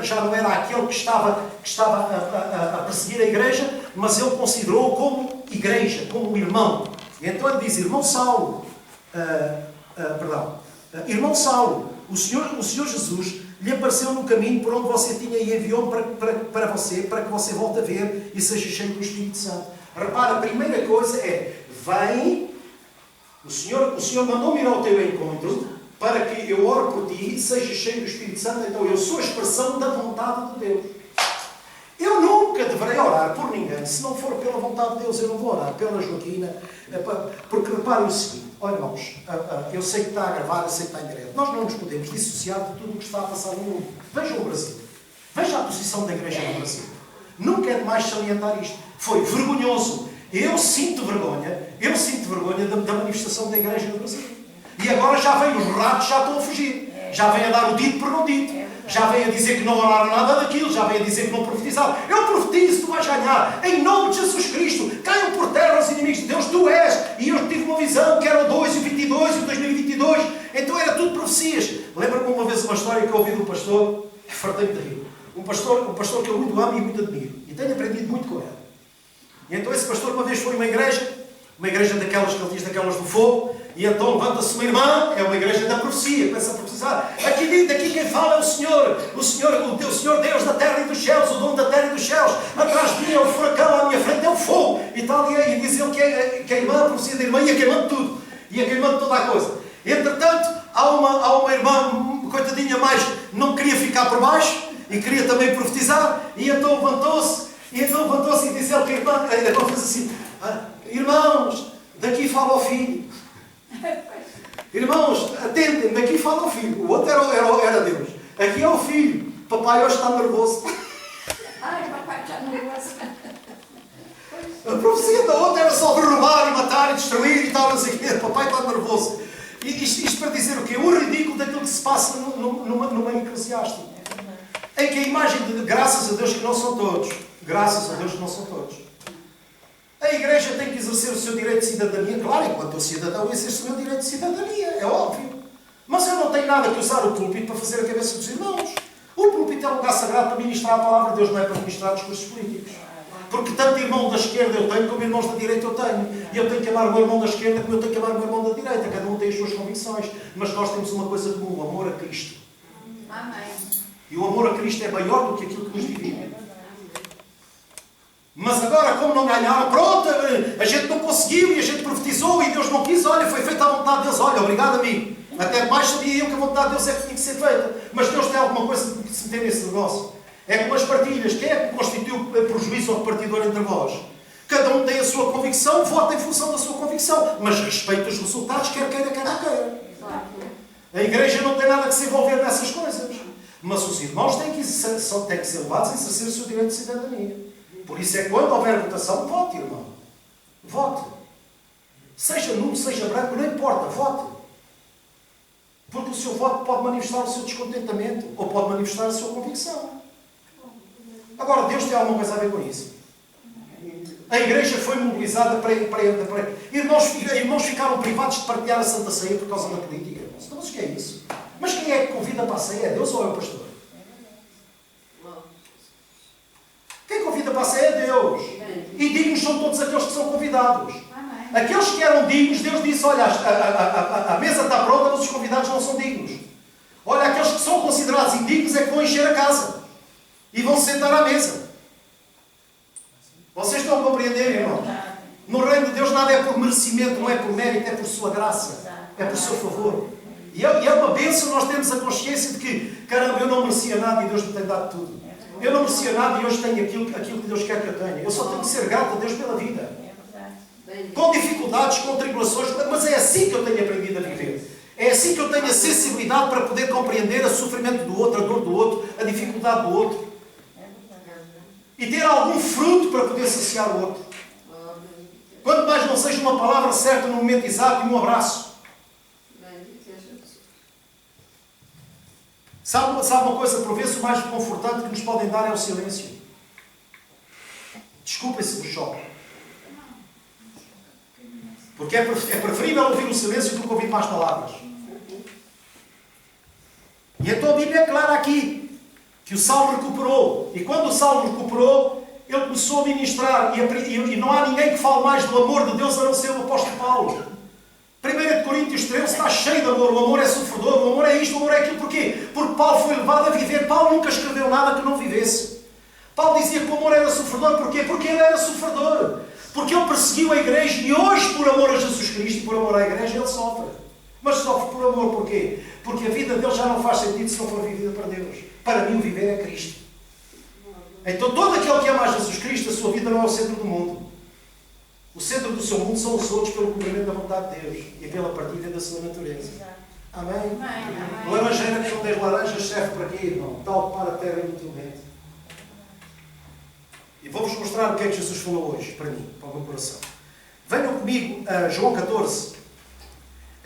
aquele que estava a perseguir a igreja, mas ele considerou como igreja, como um irmão. E então ele diz, irmão Saulo, irmão Saulo, o Senhor Jesus lhe apareceu no caminho por onde você tinha e enviou-me para você, para que você volte a ver e seja cheio do Espírito Santo. Repara, a primeira coisa é, vem, o Senhor mandou-me ir ao teu encontro para que eu ore por ti e seja cheio do Espírito Santo, então eu sou a expressão da vontade de Deus. Eu nunca deverei orar por ninguém, se não for pela vontade de Deus. Eu não vou orar pela Joaquina, porque reparem o seguinte, olha irmãos, eu sei que está a gravar, eu sei que está em direto. Nós não nos podemos dissociar de tudo o que está a passar no mundo. Vejam o Brasil. Veja a posição da igreja no Brasil. Nunca é demais salientar isto. Foi vergonhoso. Eu sinto vergonha da manifestação da igreja no Brasil. E agora já vem os ratos, já estão a fugir. Já vem a dar o dito por não dito. Já vem a dizer que não oraram nada daquilo. Já vem a dizer que não profetizaram. Eu profetizo, tu vais ganhar. Em nome de Jesus Cristo. Caiam por terra os inimigos de Deus. Tu és. E eu tive uma visão que era o 2, o 22 e o 2022. Então era tudo profecias. Lembro-me uma vez uma história que eu ouvi de um pastor. Fartei-me de rir. Um pastor que eu muito amo e muito admiro. E tenho aprendido muito com ele. E então esse pastor uma vez foi a uma igreja daquelas que ele diz, daquelas do fogo. E então levanta-se uma irmã, é uma igreja da profecia, começa a profetizar. Aqui quem fala é o Senhor Deus da terra e dos céus, o dono da terra e dos céus. Atrás de mim é o furacão, à minha frente é o fogo. E tal, e diz ele que a irmã, a profecia da irmã, ia queimando tudo. Ia queimando toda a coisa. Entretanto, há uma irmã, coitadinha mais, não queria ficar por baixo e queria também profetizar. E então levantou-se e disse ele que a irmã fez assim, irmãos, daqui fala o filho. Irmãos, atentem, daqui fala o filho. O outro era Deus. Aqui é o filho. Papai hoje está nervoso. Ai, papai. A profecia da outra era só de roubar e matar e destruir e tal, não sei o quê. Papai está nervoso. Isto para dizer o quê? O ridículo daquilo que se passa no meio eclesiástico. Em que a imagem de graças a Deus que não são todos. Graças a Deus que não são todos. A igreja tem que exercer o seu direito de cidadania. Claro, enquanto eu cidadão, eu exerço o meu direito de cidadania. É óbvio. Mas eu não tenho nada que usar o púlpito para fazer a cabeça dos irmãos. O púlpito é um lugar sagrado para ministrar a palavra de Deus, não é para ministrar discursos políticos. Porque tanto irmão da esquerda eu tenho, como irmãos da direita eu tenho. E eu tenho que amar o meu irmão da esquerda como eu tenho que amar o meu irmão da direita. Cada um tem as suas convicções. Mas nós temos uma coisa comum, o amor a Cristo. Amém. E o amor a Cristo é maior do que aquilo que nos divide. Mas agora, como não ganharam, pronto, a gente não conseguiu e a gente profetizou e Deus não quis, olha, foi feita a vontade de Deus. Olha, obrigado, amigo. Até mais sabia eu que a vontade de Deus é que tinha que ser feita. Mas Deus tem alguma coisa que se meter nesse negócio. É como as partilhas. Quem é que constituiu prejuízo ou repartidor entre vós? Cada um tem a sua convicção, vota em função da sua convicção. Mas respeita os resultados, quer queira, quer não queira. A igreja não tem nada que se envolver nessas coisas. Mas os irmãos têm que ser levados a exercer o seu direito de cidadania. Por isso é que quando houver votação, vote, irmão. Vote. Seja nulo, seja branco, não importa, vote. Porque o seu voto pode manifestar o seu descontentamento ou pode manifestar a sua convicção. Agora, Deus tem alguma coisa a ver com isso. A igreja foi mobilizada para irmãos ficaram privados de partilhar a Santa Ceia por causa da política. Então, mas o que é isso? Mas quem é que convida para a ceia? É Deus ou é o pastor? Quem convida para a ceia é Deus. E dignos são todos aqueles que são convidados. Aqueles que eram dignos, Deus disse, olha, a mesa está pronta, mas os convidados não são dignos. Olha, aqueles que são considerados indignos é que vão encher a casa. E vão sentar à mesa. Vocês estão a compreender, irmão? No reino de Deus nada é por merecimento, não é por mérito, é por sua graça. É por seu favor. E é uma bênção nós termos a consciência de que, caramba, eu não merecia nada e Deus me tem dado tudo. Eu não merecia nada e hoje tenho aquilo que Deus quer que eu tenha. Eu só tenho que ser grato a Deus pela vida. Com dificuldades, com tribulações, mas é assim que eu tenho aprendido a viver. É assim que eu tenho a sensibilidade para poder compreender o sofrimento do outro, a dor do outro, a dificuldade do outro. E ter algum fruto para poder saciar o outro. Quanto mais não seja uma palavra certa no momento exato e um abraço. Sabe uma coisa? Por vezes o mais confortante que nos podem dar é o silêncio. Desculpem-se do choque. Porque é preferível ouvir o silêncio do que ouvir mais palavras. E então a Bíblia é clara aqui. Que o Saulo recuperou. E quando o Saulo recuperou, ele começou a ministrar. E não há ninguém que fale mais do amor de Deus a não ser o apóstolo Paulo. 1 Coríntios 13 está cheio de amor. O amor é sofredor. O amor é isto, o amor é aquilo. Porquê? Porque Paulo foi levado a viver. Paulo nunca escreveu nada que não vivesse. Paulo dizia que o amor era sofredor. Porquê? Porque ele era sofredor. Porque ele perseguiu a igreja. E hoje, por amor a Jesus Cristo e por amor à igreja, ele sofre. Mas sofre por amor. Porquê? Porque a vida dele já não faz sentido se não for vivida para Deus. Para mim, o viver é Cristo. Então, todo aquele que ama a Jesus Cristo, a sua vida não é o centro do mundo. O centro do seu mundo são os outros pelo cumprimento da vontade de Deus e pela partilha da sua natureza. Amém? Laranjeira que não tem laranjas serve para quê, irmão? Está a ocupar a terra inutilmente. E vou-vos mostrar o que é que Jesus falou hoje, para mim, para o meu coração. Venham comigo a João 14.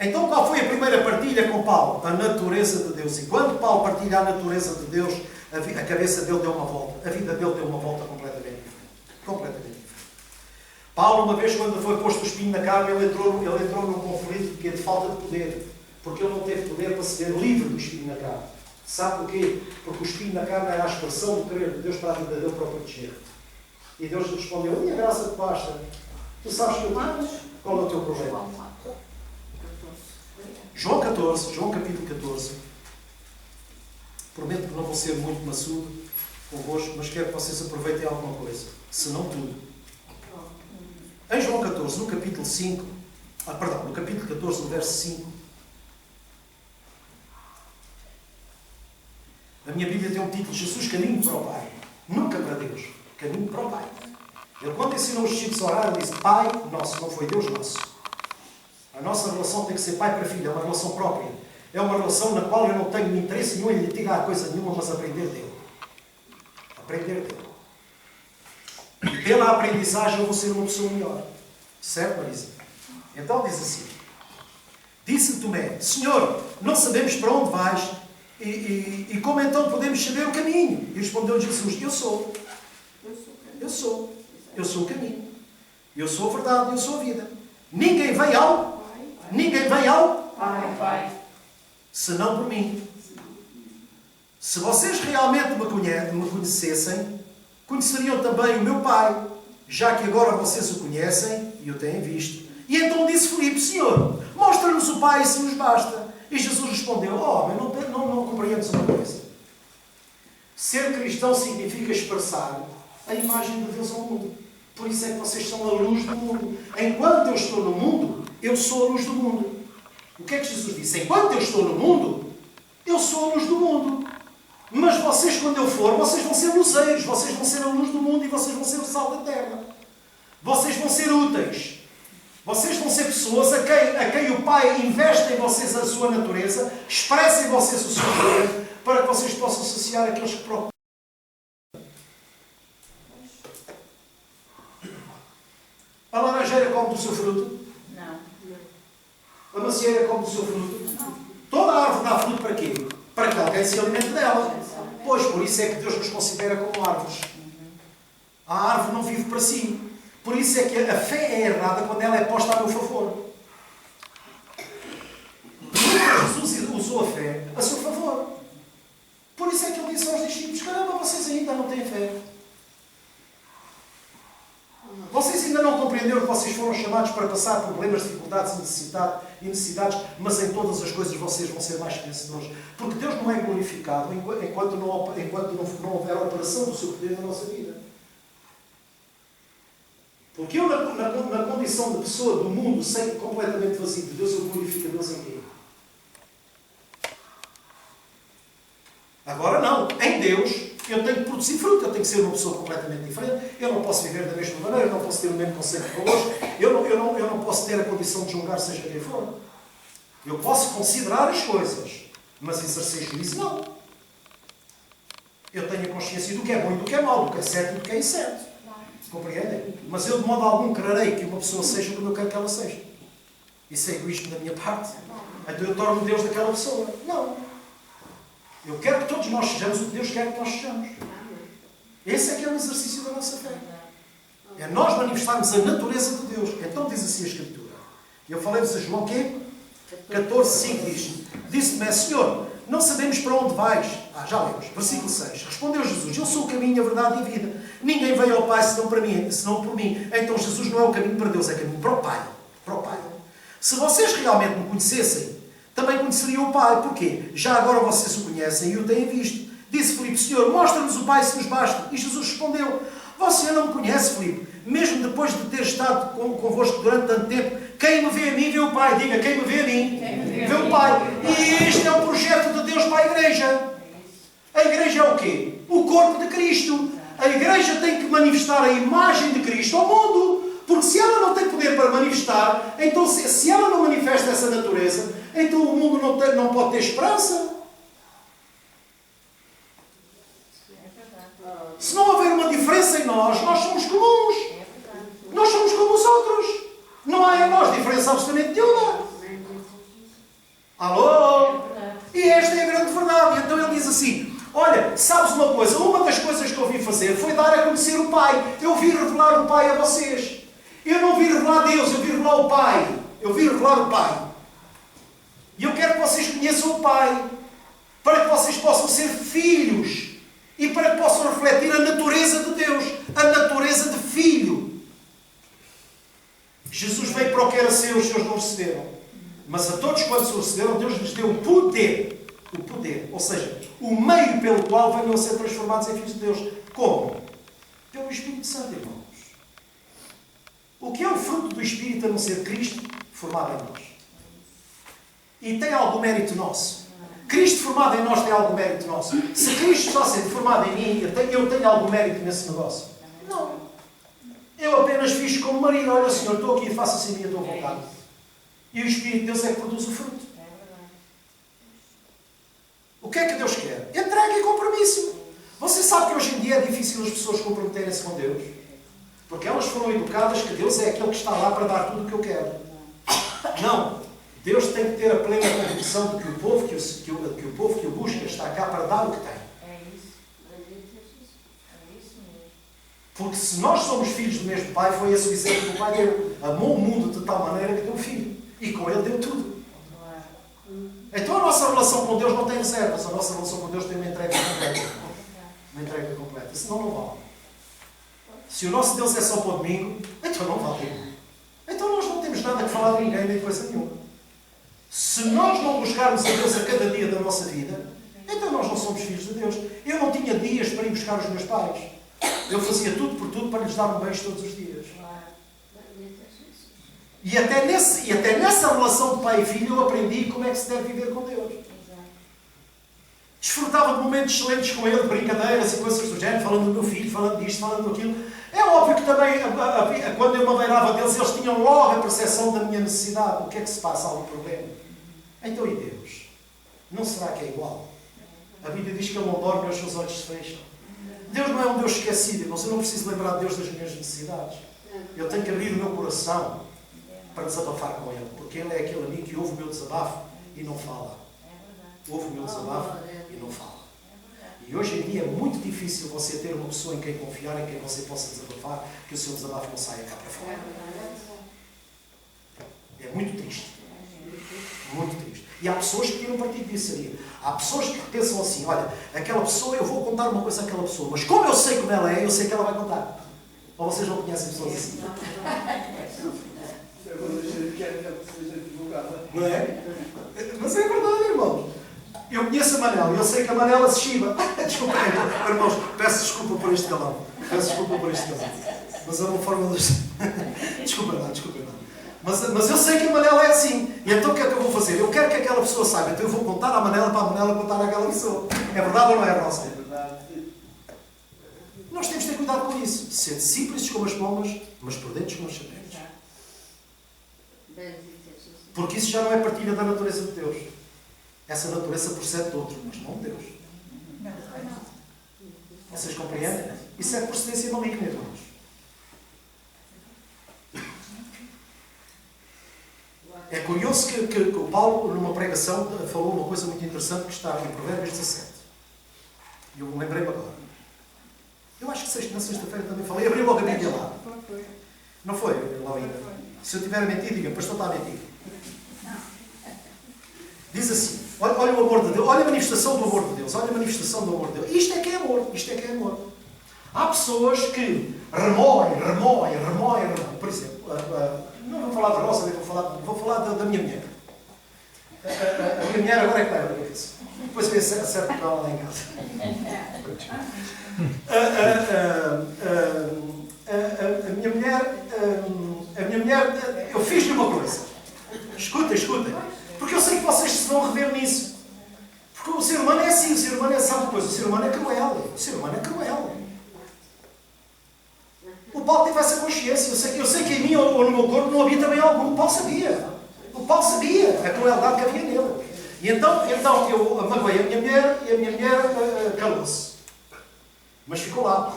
Então, qual foi a primeira partilha com Paulo? A natureza de Deus. E quando Paulo partilha a natureza de Deus, a cabeça dele deu uma volta. A vida dele deu uma volta completamente diferente. Completamente diferente. Paulo, uma vez, quando foi posto o espinho na carne, ele entrou num conflito de falta de poder. Porque ele não teve poder para se ver livre do espinho na carne. Sabe porquê? Porque o espinho na carne era a expressão do querer de Deus para a vida dele para o proteger. E Deus lhe respondeu, a minha graça te basta. Tu sabes que eu tenho. Qual é o teu problema? João 14, João capítulo 14. Prometo que não vou ser muito maçudo convosco, mas quero que vocês aproveitem alguma coisa. Se não tudo. Em João 14, no capítulo 5, no capítulo 14, no verso 5, a minha Bíblia tem um título, Jesus, caminho para o Pai. Nunca para Deus. Caminho para o Pai. Ele, quando ensinou os discípulos a orar, ele disse, Pai nosso, não foi Deus nosso. A nossa relação tem que ser pai para filho, é uma relação própria. É uma relação na qual eu não tenho interesse nenhum em lhe tirar coisa nenhuma, mas aprender dele. Aprender dele. pela aprendizagem eu vou ser uma pessoa melhor. Certo, Marisa? Então diz assim. Disse Tomé, Senhor, não sabemos para onde vais e como então podemos saber o caminho? E respondeu Jesus, eu sou. Eu sou. Eu sou o caminho. Eu sou a verdade, eu sou a vida. Ninguém vem ao Pai. senão por mim. Se vocês realmente me conhecessem, conheceriam também o meu Pai, já que agora vocês o conhecem e o têm visto. E então disse Filipe, Senhor, mostra-nos o Pai se nos basta. E Jesus respondeu, homem, não compreendes uma coisa. Ser cristão significa expressar a imagem de Deus ao mundo. Por isso é que vocês são a luz do mundo. Enquanto eu estou no mundo, eu sou a luz do mundo. O que é que Jesus disse? Enquanto eu estou no mundo, eu sou a luz do mundo. Mas vocês, quando eu for, vocês vão ser luzeiros. Vocês vão ser a luz do mundo e vocês vão ser o sal da terra. Vocês vão ser úteis. Vocês vão ser pessoas a quem o Pai investe em vocês a sua natureza, expressa em vocês o seu poder, para que vocês possam associar aqueles que procuram. A laranjeira come do seu fruto? Não. A macieira come do seu fruto? Não. Toda a árvore dá fruto para quê? Para que alguém se alimente dela. Pois, por isso é que Deus nos considera como árvores. A árvore não vive para si. Por isso é que a fé é errada quando ela é posta a meu favor. Jesus usou a fé a seu favor. Por isso é que ele disse aos discípulos, caramba, vocês ainda não têm fé. Vocês ainda não compreenderam que vocês foram chamados para passar problemas, dificuldades e necessidades, mas em todas as coisas vocês vão ser mais vencedores. Porque Deus não é glorificado enquanto não houver a operação do seu poder na nossa vida. Porque eu, na condição de pessoa do mundo, sei completamente vazio de Deus, eu glorifico a Deus em quê? Agora não. Em Deus, eu tenho que produzir fruto, eu tenho que ser uma pessoa completamente diferente, eu não posso viver da mesma maneira, eu não posso ter o mesmo conceito de valores, eu não posso ter a condição de julgar seja quem for. Eu posso considerar as coisas, mas exercer juízo não. Eu tenho a consciência do que é bom e do que é mau, do que é certo e do que é incerto. Compreendem? Mas eu de modo algum quererei que uma pessoa seja como eu quero que ela seja. Isso é egoísmo da minha parte. Então eu torno Deus daquela pessoa. Não. Eu quero que todos nós sejamos o que Deus quer que nós sejamos. Esse é que é o exercício da nossa fé. É nós manifestarmos a natureza de Deus. Então diz assim a Escritura. Eu falei-vos a João quê? 14:5 diz. Disse-me, Senhor, não sabemos para onde vais. Já lemos. Versículo 6. Respondeu Jesus, eu sou o caminho, a verdade e a vida. Ninguém veio ao Pai senão por mim. Então Jesus não é o caminho para Deus, é caminho para o Pai. Para o Pai. Se vocês realmente me conhecessem, também conheceriam o Pai. Porquê? Já agora vocês o conhecem e o têm visto. Disse Filipe, Senhor, mostra-nos o Pai se nos basta. E Jesus respondeu, você não me conhece, Filipe, mesmo depois de ter estado convosco durante tanto tempo. Quem me vê a mim, vê o Pai. Diga, quem me vê a mim, vê o Pai. E este é o projeto de Deus para a Igreja. A Igreja é o quê? O corpo de Cristo. A Igreja tem que manifestar a imagem de Cristo ao mundo. Porque se ela não tem poder para manifestar, então se ela não manifesta essa natureza, então o mundo não pode ter esperança. Se não houver uma diferença em nós somos comuns. Nós somos como os outros. Não há em nós diferença absolutamente nenhuma. Alô? E esta é a grande verdade. Então ele diz assim, olha, sabes uma coisa? Uma das coisas que eu vim fazer foi dar a conhecer o Pai. Eu vim revelar o Pai a vocês. Eu não vim revelar Deus, eu vim revelar o Pai. Eu vim revelar o Pai. E eu quero que vocês conheçam o Pai. Para que vocês possam ser filhos. E para que possam refletir a natureza de Deus. A natureza de filho. Jesus veio para o que era seu, os seus não receberam. Mas a todos quantos o receberam, Deus lhes deu o poder. O poder. Ou seja, o meio pelo qual venham a ser transformados em filhos de Deus. Como? Pelo Espírito Santo, irmãos. O que é o fruto do Espírito a não ser Cristo formado em nós? E tem algum mérito nosso? Cristo formado em nós tem algum mérito nosso? Se Cristo está sendo formado em mim, eu tenho algum mérito nesse negócio? Não. Eu apenas fiz como marido. Olha, Senhor, estou aqui e faço assim a tua vontade. E o Espírito de Deus é que produz o fruto. O que é que Deus quer? Entrega e compromisso. Você sabe que hoje em dia é difícil as pessoas comprometerem-se com Deus? Porque elas foram educadas que Deus é aquele que está lá para dar tudo o que eu quero. Não. Deus tem que ter a plena convicção de que o povo que o busca está cá para dar o que tem. Porque se nós somos filhos do mesmo Pai, foi esse o exemplo que o Pai deu. Amou o mundo de tal maneira que deu o Filho. E com Ele deu tudo. Então a nossa relação com Deus não tem reservas. A nossa relação com Deus tem uma entrega completa. Uma entrega completa. Senão não vale. Se o nosso Deus é só para o domingo, então não vale. Então nós não temos nada que falar de ninguém, nem coisa nenhuma. Se nós não buscarmos a Deus a cada dia da nossa vida, então nós não somos filhos de Deus. Eu não tinha dias para ir buscar os meus pais. Eu fazia tudo por tudo para lhes dar um beijo todos os dias. E até nessa relação de pai e filho eu aprendi como é que se deve viver com Deus. Desfrutava de momentos excelentes com ele, de brincadeiras e coisas do género, falando do meu filho, falando disto, falando daquilo. É óbvio que também, quando eu me abeirava deles, eles tinham logo a percepção da minha necessidade. O que é que se passa? Há algum problema? Então e Deus? Não será que é igual? A Bíblia diz que Ele não dorme e os seus olhos se fecham. Deus não é um Deus esquecido, irmãos. Eu não preciso lembrar de Deus das minhas necessidades. Eu tenho que abrir o meu coração para desabafar com Ele. Porque Ele é aquele amigo que ouve o meu desabafo e não fala. Ouve o meu desabafo e não fala. E hoje em dia é muito difícil você ter uma pessoa em quem confiar, em quem você possa desabafar, que o seu desabafo não saia cá para fora. É muito triste. Muito triste. E há pessoas que tiram partido disso aí. Há pessoas que pensam assim, olha, aquela pessoa, eu vou contar uma coisa àquela pessoa, mas como eu sei como ela é, eu sei que ela vai contar. Ou vocês não conhecem pessoas assim? Não é? Mas é verdade, irmãos. Eu conheço a Manela e eu sei que a Manela se chiva. Desculpa, irmãos, peço desculpa por este calão. Peço desculpa por este calão. Mas é uma forma de... Desculpa lá. Mas eu sei que a Manela é assim. E então o que é que eu vou fazer? Eu quero que aquela pessoa saiba. Então eu vou contar à Manela para a Manela contar àquela pessoa. É verdade ou não é, Rosa? É verdade. Nós temos de ter cuidado com isso. Ser simples como as pombas, mas prudentes como os chapéus. Porque isso já não é partilha da natureza de Deus. Essa natureza procede de outro, mas não de Deus. Vocês compreendem? Isso é procedência maligna, irmãos. É curioso que o Paulo, numa pregação, falou uma coisa muito interessante que está em Provérbios 17. E eu lembrei-me agora. Eu acho que na sexta-feira também falei. Abri logo a Bíblia lá. Não foi, Laurinda? Se eu tiver a mentir, diga, pastor está a mentir. Diz assim, olha o amor de Deus, olha a manifestação do amor de Deus, olha a manifestação do amor de Deus. Isto é que é amor, isto é que é amor. Há pessoas que remoem. Por exemplo, não vou falar de Rosa, vou falar da minha mulher. A minha mulher agora é que vai na cabeça. Depois vê se acerto com ela lá em casa. A minha mulher, eu fiz-lhe uma coisa. Escutem. Porque eu sei que vocês se vão rever nisso. Porque o ser humano é assim, o ser humano é, sabe uma coisa, o ser humano é cruel. O Paulo teve essa consciência. Eu sei que em mim ou no meu corpo não havia também algum. O Paulo sabia a crueldade que havia nele. E então eu magoei a minha mulher e a minha mulher calou-se. Mas ficou lá.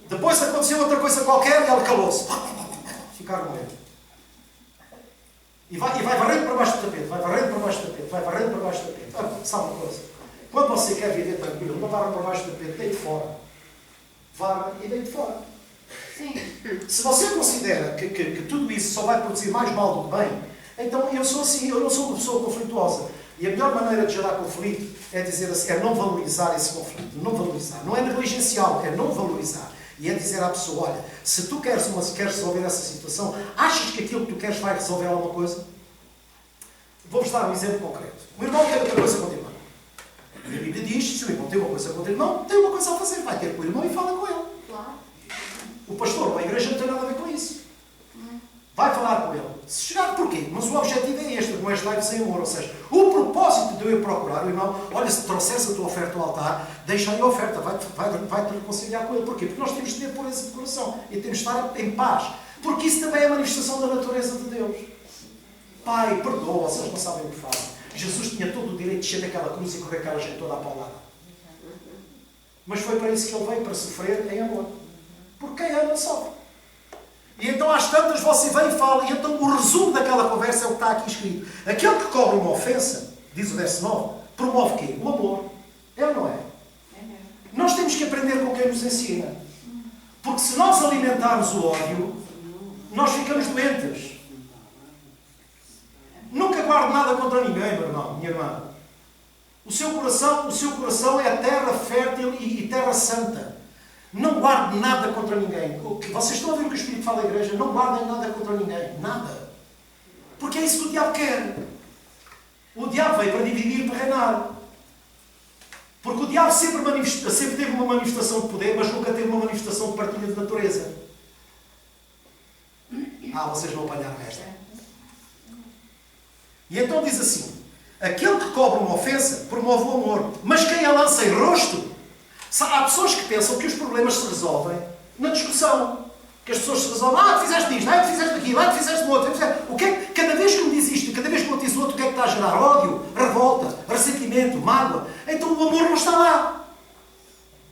Depois aconteceu outra coisa qualquer e ela calou-se. Ficaram com ele. E vai varrendo para baixo do tapete, vai varrendo para baixo do tapete. Sabe uma coisa? Quando você quer viver tranquilo, não varra para baixo do tapete, deite fora. Varra e deite fora. Sim. Se você considera que tudo isso só vai produzir mais mal do que bem, então eu sou assim, eu não sou uma pessoa conflituosa. E a melhor maneira de gerar conflito é dizer assim, é não valorizar esse conflito. Não valorizar. Não é negligencial, é não valorizar. E é dizer à pessoa, olha, se tu queres resolver essa situação, achas que aquilo que tu queres vai resolver alguma coisa? Vou-vos dar um exemplo concreto. O irmão quer outra coisa com o irmão. A Bíblia diz, se o irmão tem uma coisa com o irmão, tem uma coisa a fazer. Vai ter com o irmão e fala com ele. Claro. O pastor ou a igreja não tem nada a ver com isso. Vai falar com ele. Se chegar, porquê? Mas o objetivo é este, não é live sem amor. Ou seja, o propósito de eu ir procurar o irmão, olha, se trouxeres a tua oferta ao altar, deixa aí a oferta, vai-te reconciliar com ele. Porquê? Porque nós temos de ter pureza de coração e temos de estar em paz. Porque isso também é a manifestação da natureza de Deus. Pai, perdoa, vocês não sabem o que fazem. Jesus tinha todo o direito de descer daquela cruz e correr aquela gente toda à paulada. Mas foi para isso que ele veio, para sofrer em amor. Porque quem ama sofre. E então às tantas você vem e fala, e então o resumo daquela conversa é o que está aqui escrito. Aquele que cobra uma ofensa, diz o verso 9, promove o quê? O amor. É ou não é? Nós temos que aprender com quem nos ensina. Porque se nós alimentarmos o ódio, nós ficamos doentes. Nunca guarde nada contra ninguém, meu irmão, minha irmã. O seu coração é a terra fértil e terra santa. Não guarde nada contra ninguém. Vocês estão a ver o que o Espírito fala à igreja? Não guardem nada contra ninguém. Nada. Porque é isso que o diabo quer. O diabo veio para dividir e para reinar. Porque o diabo sempre teve uma manifestação de poder, mas nunca teve uma manifestação de partilha de natureza. Vocês vão apanhar esta. E então diz assim, aquele que cobra uma ofensa promove o amor, mas quem a lança em rosto... Há pessoas que pensam que os problemas se resolvem na discussão. Que as pessoas se resolvem, tu fizeste isto, tu fizeste aquilo, tu fizeste o outro. Cada vez que me diz isto, cada vez que me diz o outro, o que é que está a gerar? Ódio, revolta, ressentimento, mágoa. Então o amor não está lá.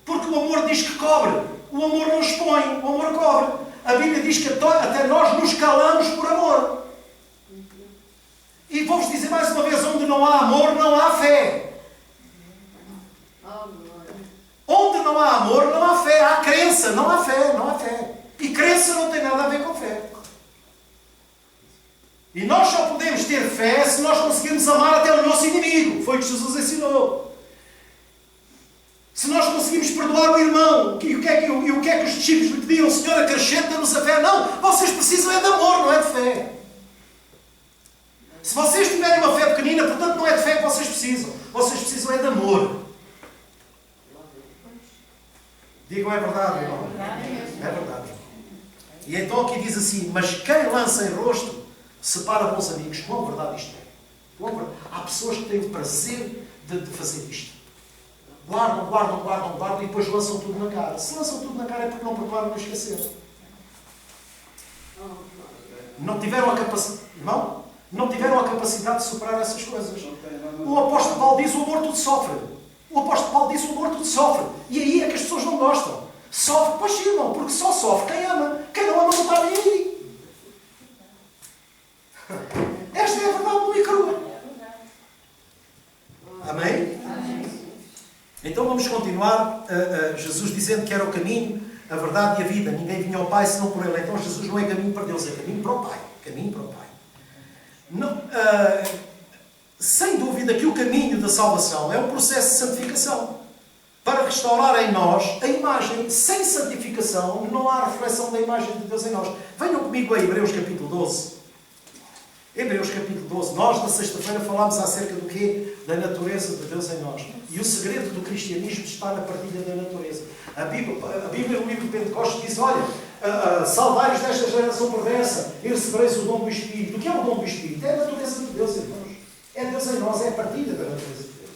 Porque o amor diz que cobre. O amor não expõe, o amor cobre. A Bíblia diz que até nós nos calamos por amor. E vou-vos dizer mais uma vez, onde não há amor, não há fé. Onde não há amor, não há fé. Há crença, não há fé, não há fé. E crença não tem nada a ver com fé. E nós só podemos ter fé se nós conseguirmos amar até o nosso inimigo. Foi o que Jesus ensinou. Se nós conseguimos perdoar o irmão. E o que é que os discípulos lhe pediram? Senhor, acrescenta-nos a fé. Não, vocês precisam é de amor, não é de fé. Se vocês tiverem uma fé pequenina, portanto não é de fé que vocês precisam. Vocês precisam é de amor. Digam, é verdade, irmão? É verdade. E então aqui diz assim, mas quem lança em rosto separa bons amigos. Quão verdade isto é? Há pessoas que têm o prazer de fazer isto. Guardam e depois lançam tudo na cara. Se lançam tudo na cara é porque não perdoaram nem esqueceram. Não tiveram a capacidade... Irmão? Não tiveram a capacidade de superar essas coisas. O apóstolo Paulo diz, o amor tudo sofre. O apóstolo Paulo diz, o amor tudo sofre. E aí é que as pessoas não gostam. Sofre, pois sim, irmão, porque só sofre quem ama. Quem não ama não está nem aí. Esta é a verdade nua e crua. Amém? Então vamos continuar. Jesus dizendo que era o caminho, a verdade e a vida. Ninguém vinha ao Pai senão por Ele. Então Jesus não é caminho para Deus, é caminho para o Pai. Caminho para o Pai. Não, sem dúvida que o caminho da salvação é um processo de santificação. Para restaurar em nós a imagem. Sem santificação não há reflexão da imagem de Deus em nós. Venham comigo a Hebreus capítulo 12. Hebreus capítulo 12. Nós na sexta-feira falámos acerca do quê? Da natureza de Deus em nós. E o segredo do cristianismo está na partilha da natureza. A Bíblia no livro de Pentecostes diz, olha, salvai-os desta geração perversa e recebereis o dom do Espírito. O que é o dom do Espírito? É a natureza de Deus, irmãos. É Deus em nós, é a partilha da natureza de Deus.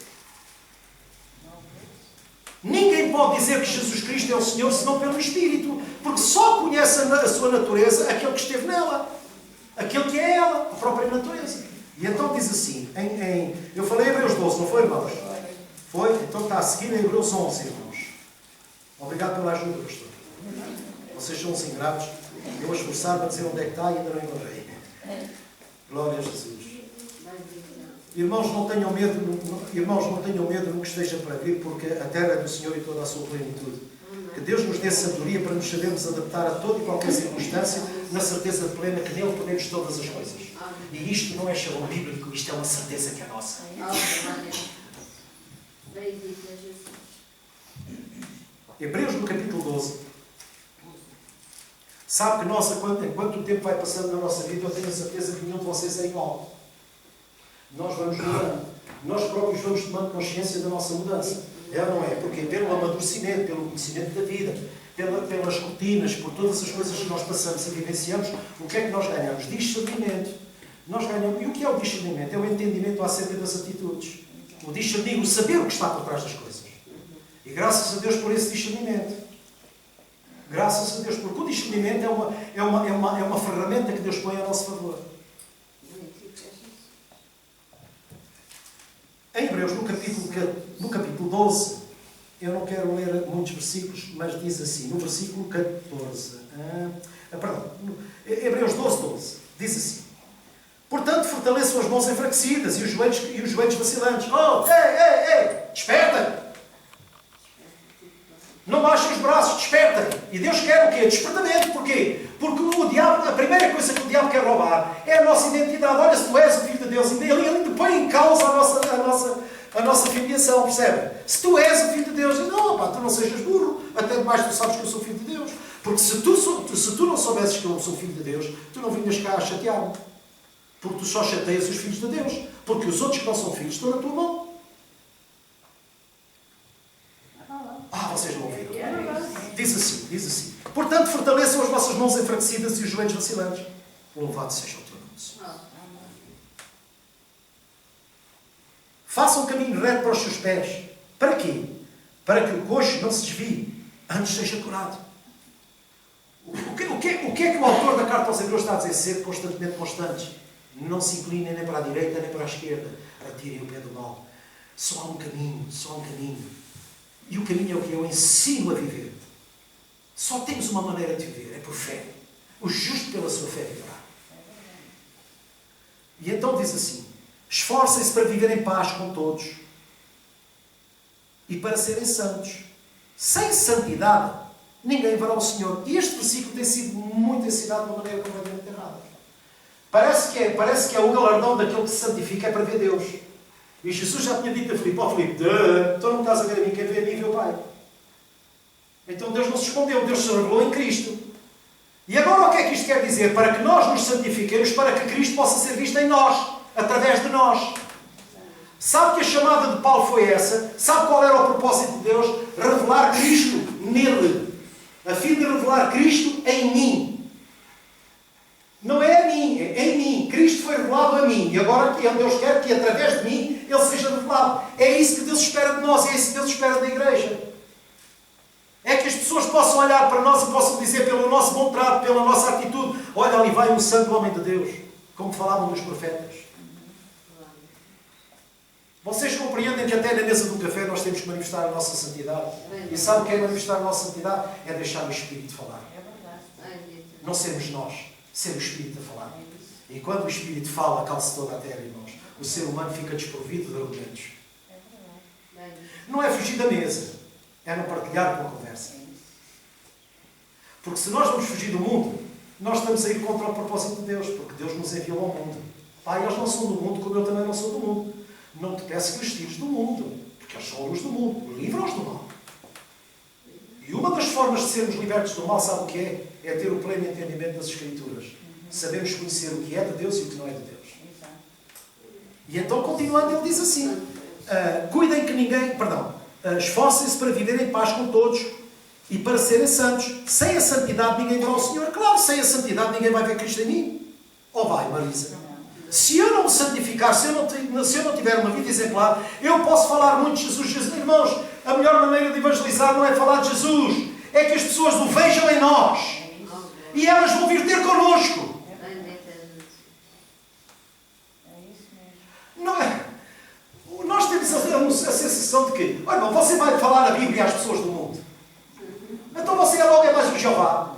Ninguém pode dizer que Jesus Cristo é o Senhor senão pelo Espírito, porque só conhece a sua natureza aquele que esteve nela, aquele que é ela, a própria natureza. E então diz assim, eu falei em Hebreus 12, não foi, irmãos? Foi? Então está a seguir em Hebreus 11, irmãos. Obrigado pela ajuda, pastor. Vocês são os ingratos. Eu a esforçar-me a dizer onde é que está e ainda não encontrei. Glória a Jesus. Irmãos, não tenham medo no que esteja para vir, porque a terra é do Senhor e toda a sua plenitude. Que Deus nos dê sabedoria para nos sabermos adaptar a toda e qualquer circunstância, na certeza plena que nele podemos todas as coisas. E isto não é shalom bíblico, isto é uma certeza que é nossa. Hebreus no capítulo 12. Sabe que nós, enquanto o tempo vai passando na nossa vida, eu tenho a certeza que nenhum de vocês é igual. Nós vamos mudando. Nós próprios vamos tomando consciência da nossa mudança. É ou não é? Porque pelo amadurecimento, pelo conhecimento da vida, pelas rotinas, por todas as coisas que nós passamos e vivenciamos, o que é que nós ganhamos? Discernimento. Nós ganhamos. E o que é o discernimento? É o entendimento acerca das atitudes. O discernir, o saber o que está por trás das coisas. E graças a Deus por esse discernimento. Graças a Deus, porque o discernimento é uma ferramenta que Deus põe a nosso favor. Em Hebreus, no capítulo 12, Eu não quero ler muitos versículos, mas diz assim, no versículo 14, Hebreus 12, diz assim: portanto, fortaleçam as mãos enfraquecidas e os joelhos vacilantes. Oh, ei, despertem! Não baixem os braços, despertem! E Deus quer o quê? Despertamento. Porquê? Porque o diabo, a primeira coisa que o diabo quer roubar é a nossa identidade. Olha, se tu és o Filho de Deus, ele põe em causa a nossa filiação, percebe? Se tu és o Filho de Deus, não, pá, tu não sejas burro, até demais tu sabes que eu sou Filho de Deus. Porque se tu não soubesses que eu sou Filho de Deus, tu não vinhas cá a chatear-me. Porque tu só chateias os filhos de Deus. Porque os outros que não são filhos estão na tua mão. Vocês não ouviram. Diz assim. Portanto, fortaleçam as vossas mãos enfraquecidas e os joelhos vacilantes. Louvado seja o teu nome, Senhor. Façam um caminho reto para os seus pés. Para quê? Para que o coxo não se desvie, antes seja curado. O que é que o autor da carta aos Hebreus está a dizer? Ser constantemente constantes. Não se inclinem nem para a direita nem para a esquerda. Retirem o pé do mal. Só há um caminho. E o caminho é o que eu ensino a viver. Só temos uma maneira de viver. É por fé. O justo pela sua fé viverá. E então diz assim: esforcem-se para viver em paz com todos e para serem santos. Sem santidade, ninguém verá o Senhor. E este versículo tem sido muito ensinado de uma maneira completamente errada. Parece que é o galardão daquele que se santifica é para ver Deus. E Jesus já tinha dito a Filipe: Filipe, tu não me estás a ver a mim, quem vê a mim vê o Pai. Então Deus não se escondeu, Deus se revelou em Cristo. E agora o que é que isto quer dizer? Para que nós nos santifiquemos, para que Cristo possa ser visto em nós, através de nós. Sabe que a chamada de Paulo foi essa? Sabe qual era o propósito de Deus? Revelar Cristo nele. A fim de revelar Cristo em mim. Não é a mim, é em mim. Cristo foi revelado a mim. E agora Deus quer que através de mim Ele seja revelado. É isso que Deus espera de nós. É isso que Deus espera da igreja. É que as pessoas possam olhar para nós e possam dizer pelo nosso bom trato, pela nossa atitude: olha, ali vai um santo homem de Deus. Como falavam dos profetas. Vocês compreendem que até na mesa do café nós temos que manifestar a nossa santidade? E sabe o que é manifestar a nossa santidade? É deixar o Espírito falar. Não sermos nós, ser o Espírito a falar. E quando o Espírito fala, calce toda a terra, irmãos. O ser humano fica desprovido de argumentos. Não é fugir da mesa, é não partilhar com a conversa. Porque se nós vamos fugir do mundo, nós estamos a ir contra o propósito de Deus, porque Deus nos enviou ao mundo. Eles não são do mundo, como eu também não sou do mundo. Não te peço que os tires do mundo, porque eles são a luz do mundo. Livra-os do mal. E uma das formas de sermos libertos do mal, sabe o que é? É ter o pleno entendimento das Escrituras. Sabemos conhecer o que é de Deus e o que não é de Deus. E então, continuando, ele diz assim: cuidem que ninguém... esforcem-se para viver em paz com todos e para serem santos. Sem a santidade ninguém verá o Senhor. Claro, sem a santidade ninguém vai ver Cristo em mim. Ou vai, Marisa? Se eu não me santificar, se eu não tiver uma vida exemplar, eu posso falar muito de Jesus. Irmãos, a melhor maneira de evangelizar não é falar de Jesus. É que as pessoas o vejam em nós. E elas vão vir ter connosco. Não é? Nós temos a sensação de que, olha, você vai falar a Bíblia às pessoas do mundo. Então você logo é mais um Jeová.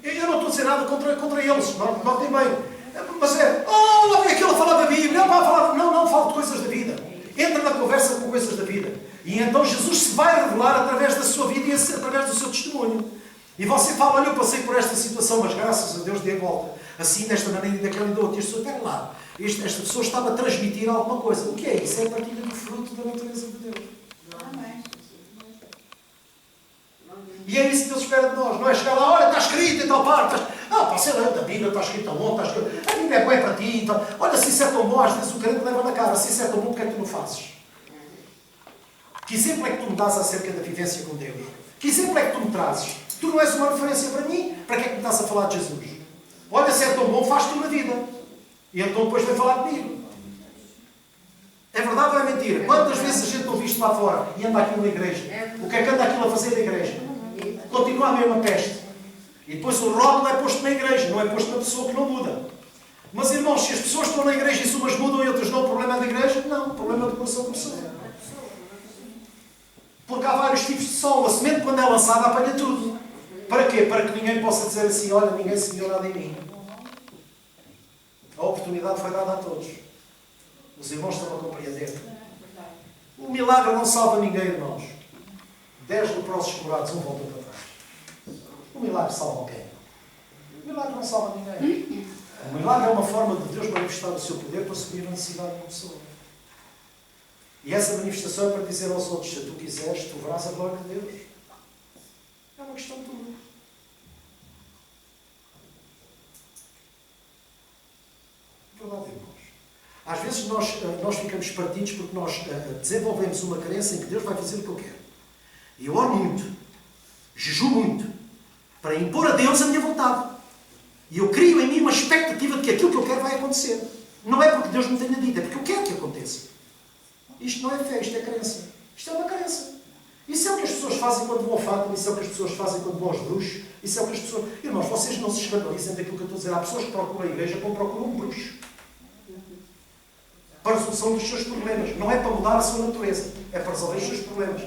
Eu não estou a dizer nada contra eles. Não tem bem. Mas lá vem aquele a falar da Bíblia. Não fala de coisas da vida. Entra na conversa com coisas da vida. E então Jesus se vai revelar através da sua vida e através do seu testemunho. E você fala: olha, eu passei por esta situação, mas graças a Deus dei a volta. Assim, desta maneira e daquela e da outra. E as pessoas, espera lá. Esta pessoa estava a transmitir alguma coisa. O que é isso? É a partilha do fruto da natureza de Deus. E é isso que Deus espera de nós. Não é chegar lá: olha, está escrito em tal parte. Sei lá, da Bíblia está escrito aonde, está escrito. A Bíblia é boa para ti. Então, olha, se isso é tão bom, às vezes o crente leva na cara. Se isso é tão bom, porque é que tu não fazes? Que exemplo é que tu me dás acerca da vivência com Deus? Que exemplo é que tu me trazes? Tu não és uma referência para mim. Para que é que me estás a falar de Jesus? Olha, se é tão bom, faz tu na vida. E então depois vem falar comigo. É verdade ou é mentira? Quantas vezes a gente não viste lá fora e anda aqui numa igreja? O que é que anda aquilo a fazer na igreja? Continua a mesma peste. E depois o rótulo é posto na igreja, não é posto na pessoa que não muda. Mas irmãos, se as pessoas estão na igreja e se umas mudam e outras não, o problema é da igreja? Não, o problema é do coração da pessoa. Porque há vários tipos de sol. A semente, quando é lançada, apanha tudo. Para quê? Para que ninguém possa dizer assim, olha, ninguém semeou nada em mim. A oportunidade foi dada a todos. Os irmãos estão a compreender. O milagre não salva ninguém, irmãos. 10 leprosos curados, um volta para trás. O milagre salva alguém. O milagre não salva ninguém. O milagre é uma forma de Deus manifestar o seu poder para suprir a necessidade de uma pessoa. E essa manifestação é para dizer aos outros, se tu quiseres, tu verás a glória de Deus. É uma questão de tudo. Verdade, irmãos. Às vezes nós ficamos partidos porque nós desenvolvemos uma crença em que Deus vai fazer o que eu quero. E eu oro muito, jejuo muito, para impor a Deus a minha vontade. E eu crio em mim uma expectativa de que aquilo que eu quero vai acontecer. Não é porque Deus me tenha dito, é porque eu quero que aconteça. Isto não é fé, isto é crença. Isto é uma crença. Isso é o que as pessoas fazem quando vão ao Fátima, isso é o que as pessoas fazem quando vão aos bruxos, isso é o que as pessoas... Irmãos, vocês não se escandalizem daquilo que eu estou a dizer. Há pessoas que procuram a igreja como procuram um bruxo. Para a resolução dos seus problemas. Não é para mudar a sua natureza, é para resolver os seus problemas.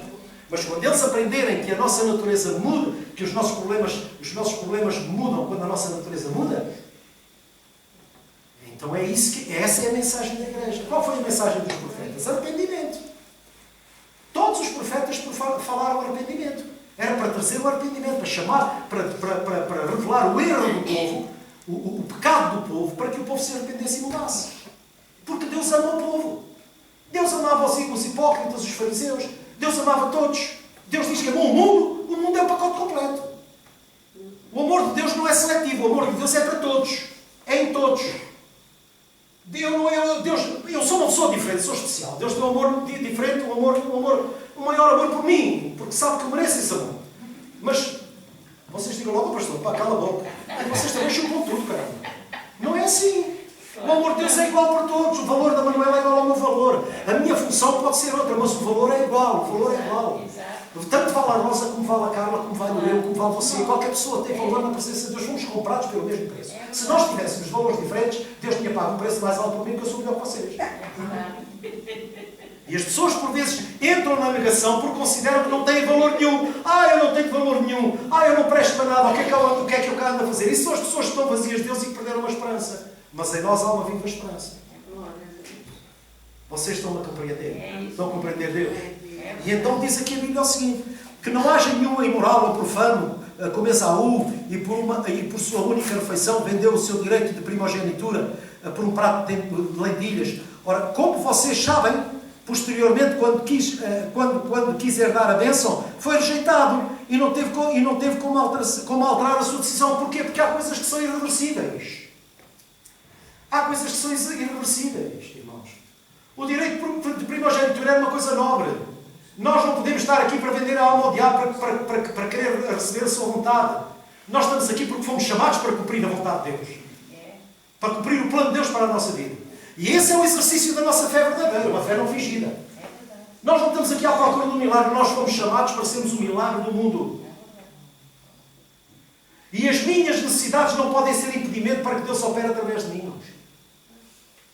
Mas quando eles aprenderem que a nossa natureza muda, que os nossos problemas mudam quando a nossa natureza muda, então essa é a mensagem da igreja. Qual foi a mensagem dos profetas? Arrependimento. Todos os profetas falaram arrependimento. Era para trazer o arrependimento, para chamar, para revelar o erro do povo, o pecado do povo, para que o povo se arrependesse e mudasse. Porque Deus ama o povo. Deus amava os hipócritas, os fariseus. Deus amava todos. Deus diz que amou o mundo é o pacote completo. O amor de Deus não é seletivo, o amor de Deus é para todos. É em todos. Eu sou uma pessoa diferente, sou especial. Deus tem um amor diferente, um maior amor por mim, porque sabe que eu mereço esse amor. Mas vocês digam logo, pastor, pá, cala a boca. Vocês também chupam tudo, caramba. Não é assim. O amor de Deus é igual para todos. O valor da Manuela é igual ao meu valor. A minha função pode ser outra, mas o valor é igual. O valor é igual. Tanto vale a Rosa, como vale a Carla, como vale o eu, como vale você. Qualquer pessoa tem valor na presença de Deus. Fomos comprados pelo mesmo preço. Se nós tivéssemos valores diferentes, Deus tinha pago um preço mais alto por mim, que eu sou melhor que vocês. E as pessoas, por vezes, entram na negação porque consideram que não têm valor nenhum. Eu não tenho valor nenhum. Eu não presto para nada. O que é que eu ando a fazer? Isso são as pessoas que estão vazias de Deus e que perderam uma esperança. Mas em nós há uma viva esperança. Vocês estão a compreender? Estão a compreender Deus? E então diz aqui a Bíblia o seguinte: que não haja nenhum imoral ou profano, como Esaú, e por sua única refeição vendeu o seu direito de primogenitura por um prato de lentilhas. Ora, como vocês sabem, posteriormente, quando quis herdar a bênção, foi rejeitado e não teve como alterar a sua decisão. Porquê? Porque há coisas que são irreversíveis. Há coisas que são irreversíveis, irmãos. O direito de primogenitura é uma coisa nobre. Nós não podemos estar aqui para vender a alma ao diabo para querer receber a sua vontade. Nós estamos aqui porque fomos chamados para cumprir a vontade de Deus. Para cumprir o plano de Deus para a nossa vida. E esse é o exercício da nossa fé verdadeira, uma fé não fingida. Nós não estamos aqui à procura do milagre, nós fomos chamados para sermos o milagre do mundo. E as minhas necessidades não podem ser impedimento para que Deus opere através de mim.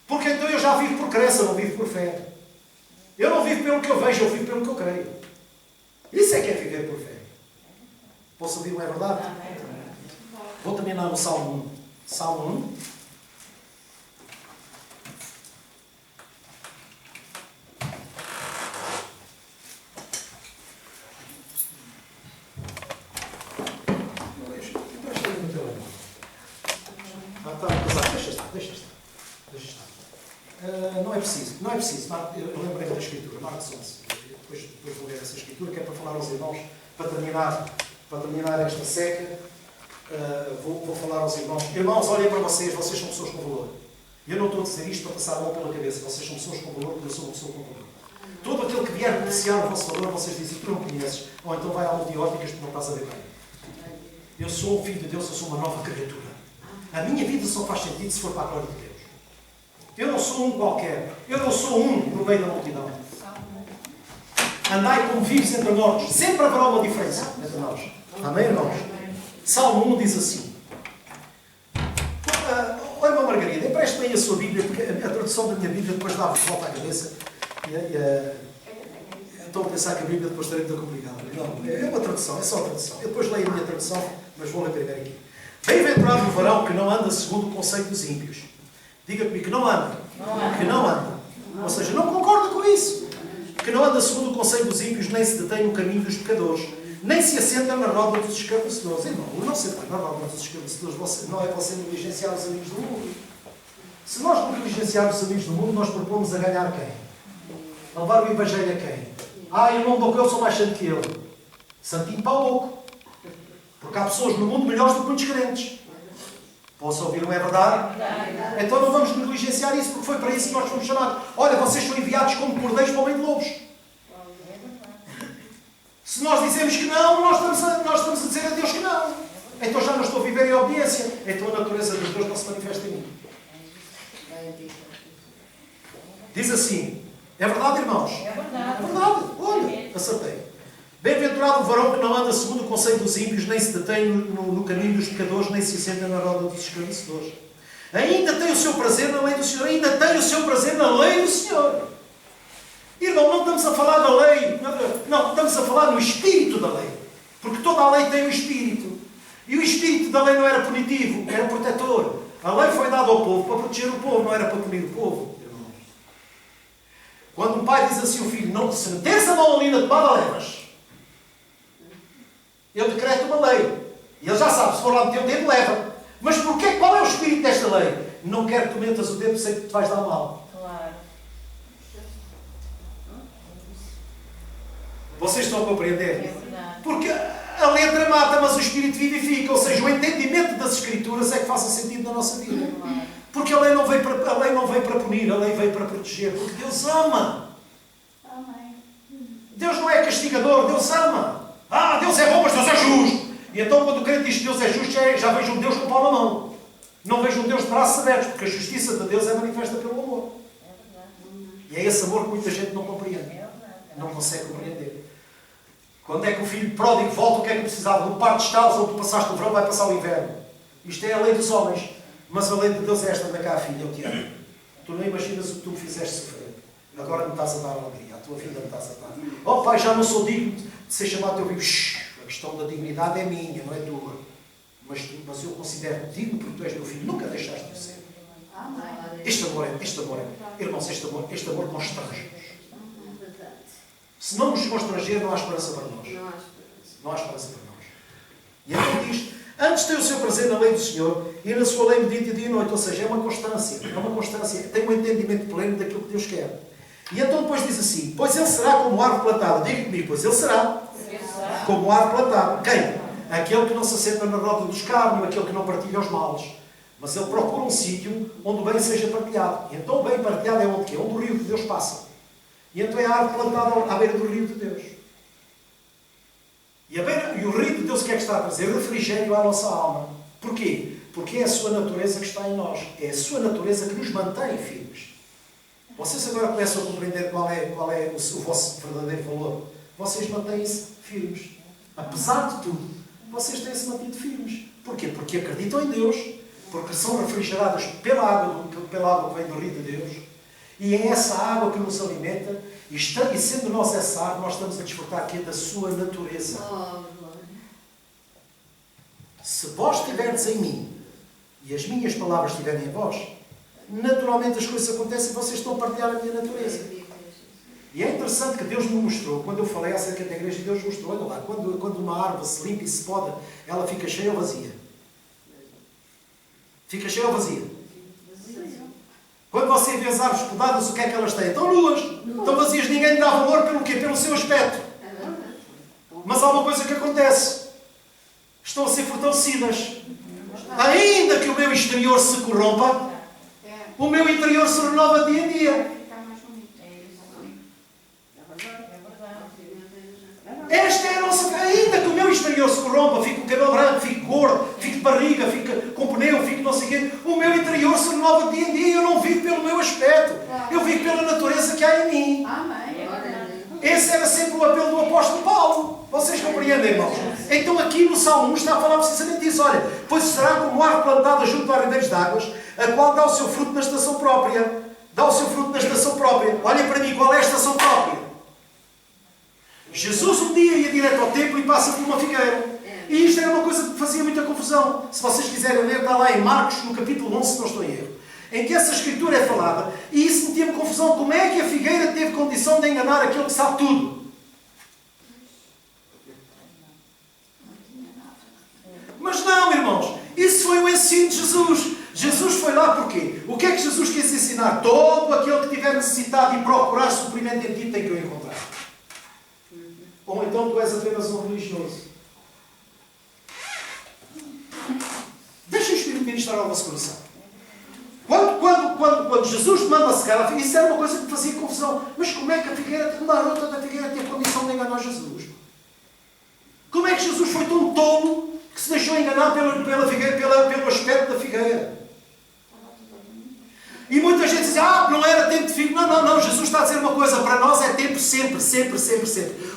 Porque então eu já vivo por crença, não vivo por fé. Eu não vivo pelo que eu vejo, eu vivo pelo que eu creio. Isso é que é viver por fé. Posso ouvir, não é verdade? Vou terminar no Salmo 1. Salmo 1. Deixa estar. Não é preciso. Eu lembrei-me da Escritura, Marcos 11. Depois vou ler essa Escritura, que é para falar aos irmãos, para terminar esta seca. Vou falar aos irmãos. Irmãos, olhem para vocês são pessoas com valor. Eu não estou a dizer isto para passar a mão pela cabeça. Vocês são pessoas com valor, porque eu sou uma pessoa com valor. Todo aquele que vier beneficiar o vosso valor, vocês dizem que tu não conheces, ou então vai à multióticas porque não estás a ver bem. Eu sou um filho de Deus, eu sou uma nova criatura. A minha vida só faz sentido se for para a glória de Deus. Eu não sou um qualquer. Eu não sou um no meio da multidão. Andai como vivos entre mortos. Sempre haverá uma diferença entre nós. Amém, irmãos? Salmo 1 diz assim. Olha, irmã Margarida, empreste bem a sua Bíblia, porque a tradução da minha Bíblia depois dá-vos volta à cabeça. Estou a pensar que a Bíblia depois estaria muito complicada. Não, é uma tradução, é só a tradução. Eu depois leio a minha tradução, mas vou ler primeiro aqui. Bem-aventurado o varão que não anda segundo o conceito dos ímpios. Diga comigo, que não anda. Que não anda. Ou seja, não concorda com isso. Que não anda segundo o conceito dos ímpios, nem se detém no caminho dos pecadores, nem se assenta na roda dos escarnecedores. Irmão, não sentar na roda dos escarnecedores não é você negligenciar os amigos do mundo. Se nós negligenciarmos os amigos do mundo, nós propomos a ganhar quem? A levar o Evangelho a quem? Irmão do que eu sou mais santo que ele. Santinho para o louco. Porque há pessoas no mundo melhores do que muitos crentes. Posso ouvir, não é verdade? Então não vamos negligenciar isso, porque foi para isso que nós fomos chamados. Olha, vocês são enviados como cordeiros para o meio de lobos. Se nós dizemos que não, nós estamos a dizer a Deus que não. Então já não estou a viver em obediência. Então a natureza de Deus não se manifesta em mim. Diz assim, é verdade, irmãos? É verdade. Olha, acertei. Bem-aventurado o varão que não anda segundo o conceito dos ímpios, nem se detém no caminho dos pecadores, nem se assenta na roda dos escarnecedores. Ainda tem o seu prazer na lei do Senhor. Ainda tem o seu prazer na lei do Senhor. Irmão, não estamos a falar da lei. Não, estamos a falar no espírito da lei. Porque toda a lei tem o espírito. E o espírito da lei não era punitivo, era protetor. A lei foi dada ao povo para proteger o povo, não era para punir o povo. Irmãos. Quando o pai diz assim ao filho, não, se meteres a mão ali na tomada, levas. Eu decreto uma lei. E ele já sabe, se for lá meter o dedo, leva. Mas porquê? Qual é o espírito desta lei? Não quero que tu metas o dedo, sei que te vais dar mal. Claro. Vocês estão a compreender? É verdade. Porque a letra mata, mas o espírito vivifica. Ou seja, o entendimento das Escrituras é que faça sentido na nossa vida. Porque a lei não veio para punir, a lei veio para proteger. Porque Deus ama. Deus não é castigador, Deus ama. Deus é bom, mas Deus é justo. E então quando o crente diz que Deus é justo, já vejo um Deus com o pau na mão. Não vejo um Deus de braços abertos, porque a justiça de Deus é manifesta pelo amor. E é esse amor que muita gente não compreende. Não consegue compreender. Quando é que o filho pródigo volta, o que é que precisava? Um par de estalos onde tu passaste o verão, vai passar o inverno. Isto é a lei dos homens. Mas a lei de Deus é esta: anda cá, filho, eu te amo. Tu não imaginas o que tu me fizeste sofrer. Agora me estás a dar alegria. A tua vida me estás a dar. Oh pai, já não sou digno de ser chamado teu filho. A questão da dignidade é minha, não é tua. Mas eu considero digno porque tu és meu filho. Nunca deixaste de ser. Este amor é, irmãos, este amor constrange-nos. Se não nos constranger, não há esperança para nós. Não há esperança para nós. E então diz, antes tem o seu prazer na lei do Senhor e na sua lei medita dia e noite. Ou seja, é uma constância. Tem um entendimento pleno daquilo que Deus quer. E então depois diz assim, pois ele será como árvore plantada. Diga comigo, pois ele será como árvore plantada. Quem? Aquele que não se assenta na roda do escárnio, aquele que não partilha os males. Mas ele procura um sítio onde o bem seja partilhado. E então o bem partilhado é onde quê? Onde o rio de Deus passa. E então é a árvore plantada à beira do rio de Deus. E o rio de Deus o que é que está a trazer? Refrigério à nossa alma. Porquê? Porque é a sua natureza que está em nós. É a sua natureza que nos mantém firmes. Vocês agora começam a compreender qual é o vosso verdadeiro valor. Vocês mantêm-se firmes. Apesar de tudo, vocês têm-se mantido firmes. Porquê? Porque acreditam em Deus. Porque são refrigeradas pela água que vem do rio de Deus. E é essa água que nos alimenta. E sendo nós essa água, nós estamos a desfrutar aqui da sua natureza. Se vós estiverdes em mim e as minhas palavras estiverem em vós, naturalmente as coisas acontecem e vocês estão a partilhar a minha natureza. E é interessante que Deus me mostrou, quando eu falei acerca da igreja, Deus mostrou, olha lá, quando uma árvore se limpa e se poda, ela fica cheia ou vazia? Fica cheia ou vazia? Quando você vê as árvores podadas, o que é que elas têm? Estão nuas, estão vazias, ninguém lhe dá valor pelo quê? Pelo seu aspecto. Mas há uma coisa que acontece. Estão a ser fortalecidas. Ainda que o meu exterior se corrompa, o meu interior se renova dia a dia. Esta é a nossa... Ainda que o meu exterior se corrompa, fique com o cabelo branco, fique gordo, fique de barriga, fique com pneu, fique não sei o quê, o meu interior se renova dia a dia. Eu não vivo pelo meu aspecto. Eu vivo pela natureza que há em mim. Esse era sempre o apelo do apóstolo Paulo. Vocês compreendem, irmãos? Então aqui no Salmo 1 está a falar precisamente disso. Olha, pois será como árvore plantada junto a ribeiros de águas, a qual dá o seu fruto na estação própria. Dá o seu fruto na estação própria. Olhem para mim, qual é a estação própria? Jesus um dia ia direto ao templo e passa por uma figueira. E isto era uma coisa que fazia muita confusão. Se vocês quiserem ler, está lá em Marcos, no capítulo 11, se não estou em erro, em que essa escritura é falada, e isso metia-me confusão. Como é que a figueira teve condição de enganar aquele que sabe tudo? Mas não, irmãos, isso foi o ensino de Jesus. Jesus foi lá porquê? O que é que Jesus quis ensinar? Todo aquele que tiver necessidade de procurar suprimento em ti tem que o encontrar. Ou então tu és apenas um religioso. Deixa o Espírito ministrar ao vosso coração. Quando Jesus manda secar, isso era uma coisa que fazia confusão. Mas como é que a figueira, uma rota da figueira, tinha condição de enganar Jesus? Como é que Jesus foi tão tolo que se deixou enganar pela figueira, pelo aspecto da figueira? E muita gente diz, não era tempo de figueira. Não, Jesus está a dizer uma coisa, para nós é tempo sempre.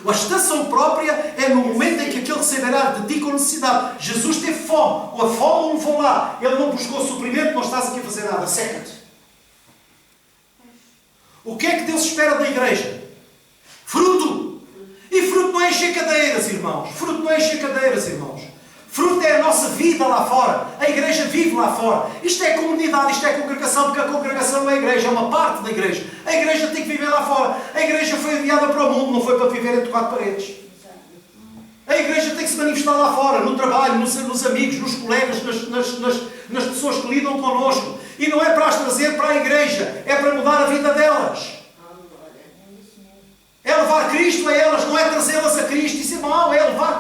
A estação própria é no momento em que aquele receberá de ti com necessidade. Jesus teve fome, a fome o levou lá, ele não buscou suprimento, não estás aqui a fazer nada, seca-te. O que é que Deus espera da igreja? Fruto! E fruto não é encher cadeiras, irmãos. Fruto é a nossa vida lá fora. A igreja vive lá fora. Isto é comunidade, isto é congregação, porque a congregação não é a igreja, é uma parte da igreja. A igreja tem que viver lá fora. A igreja foi enviada para o mundo, não foi para viver entre quatro paredes. A igreja tem que se manifestar lá fora, no trabalho, nos amigos, nos colegas, nas pessoas que lidam connosco. E não é para as trazer para a igreja, é para mudar a vida delas. É levar Cristo a elas, não é trazê-las a Cristo. Isso é mau, é levar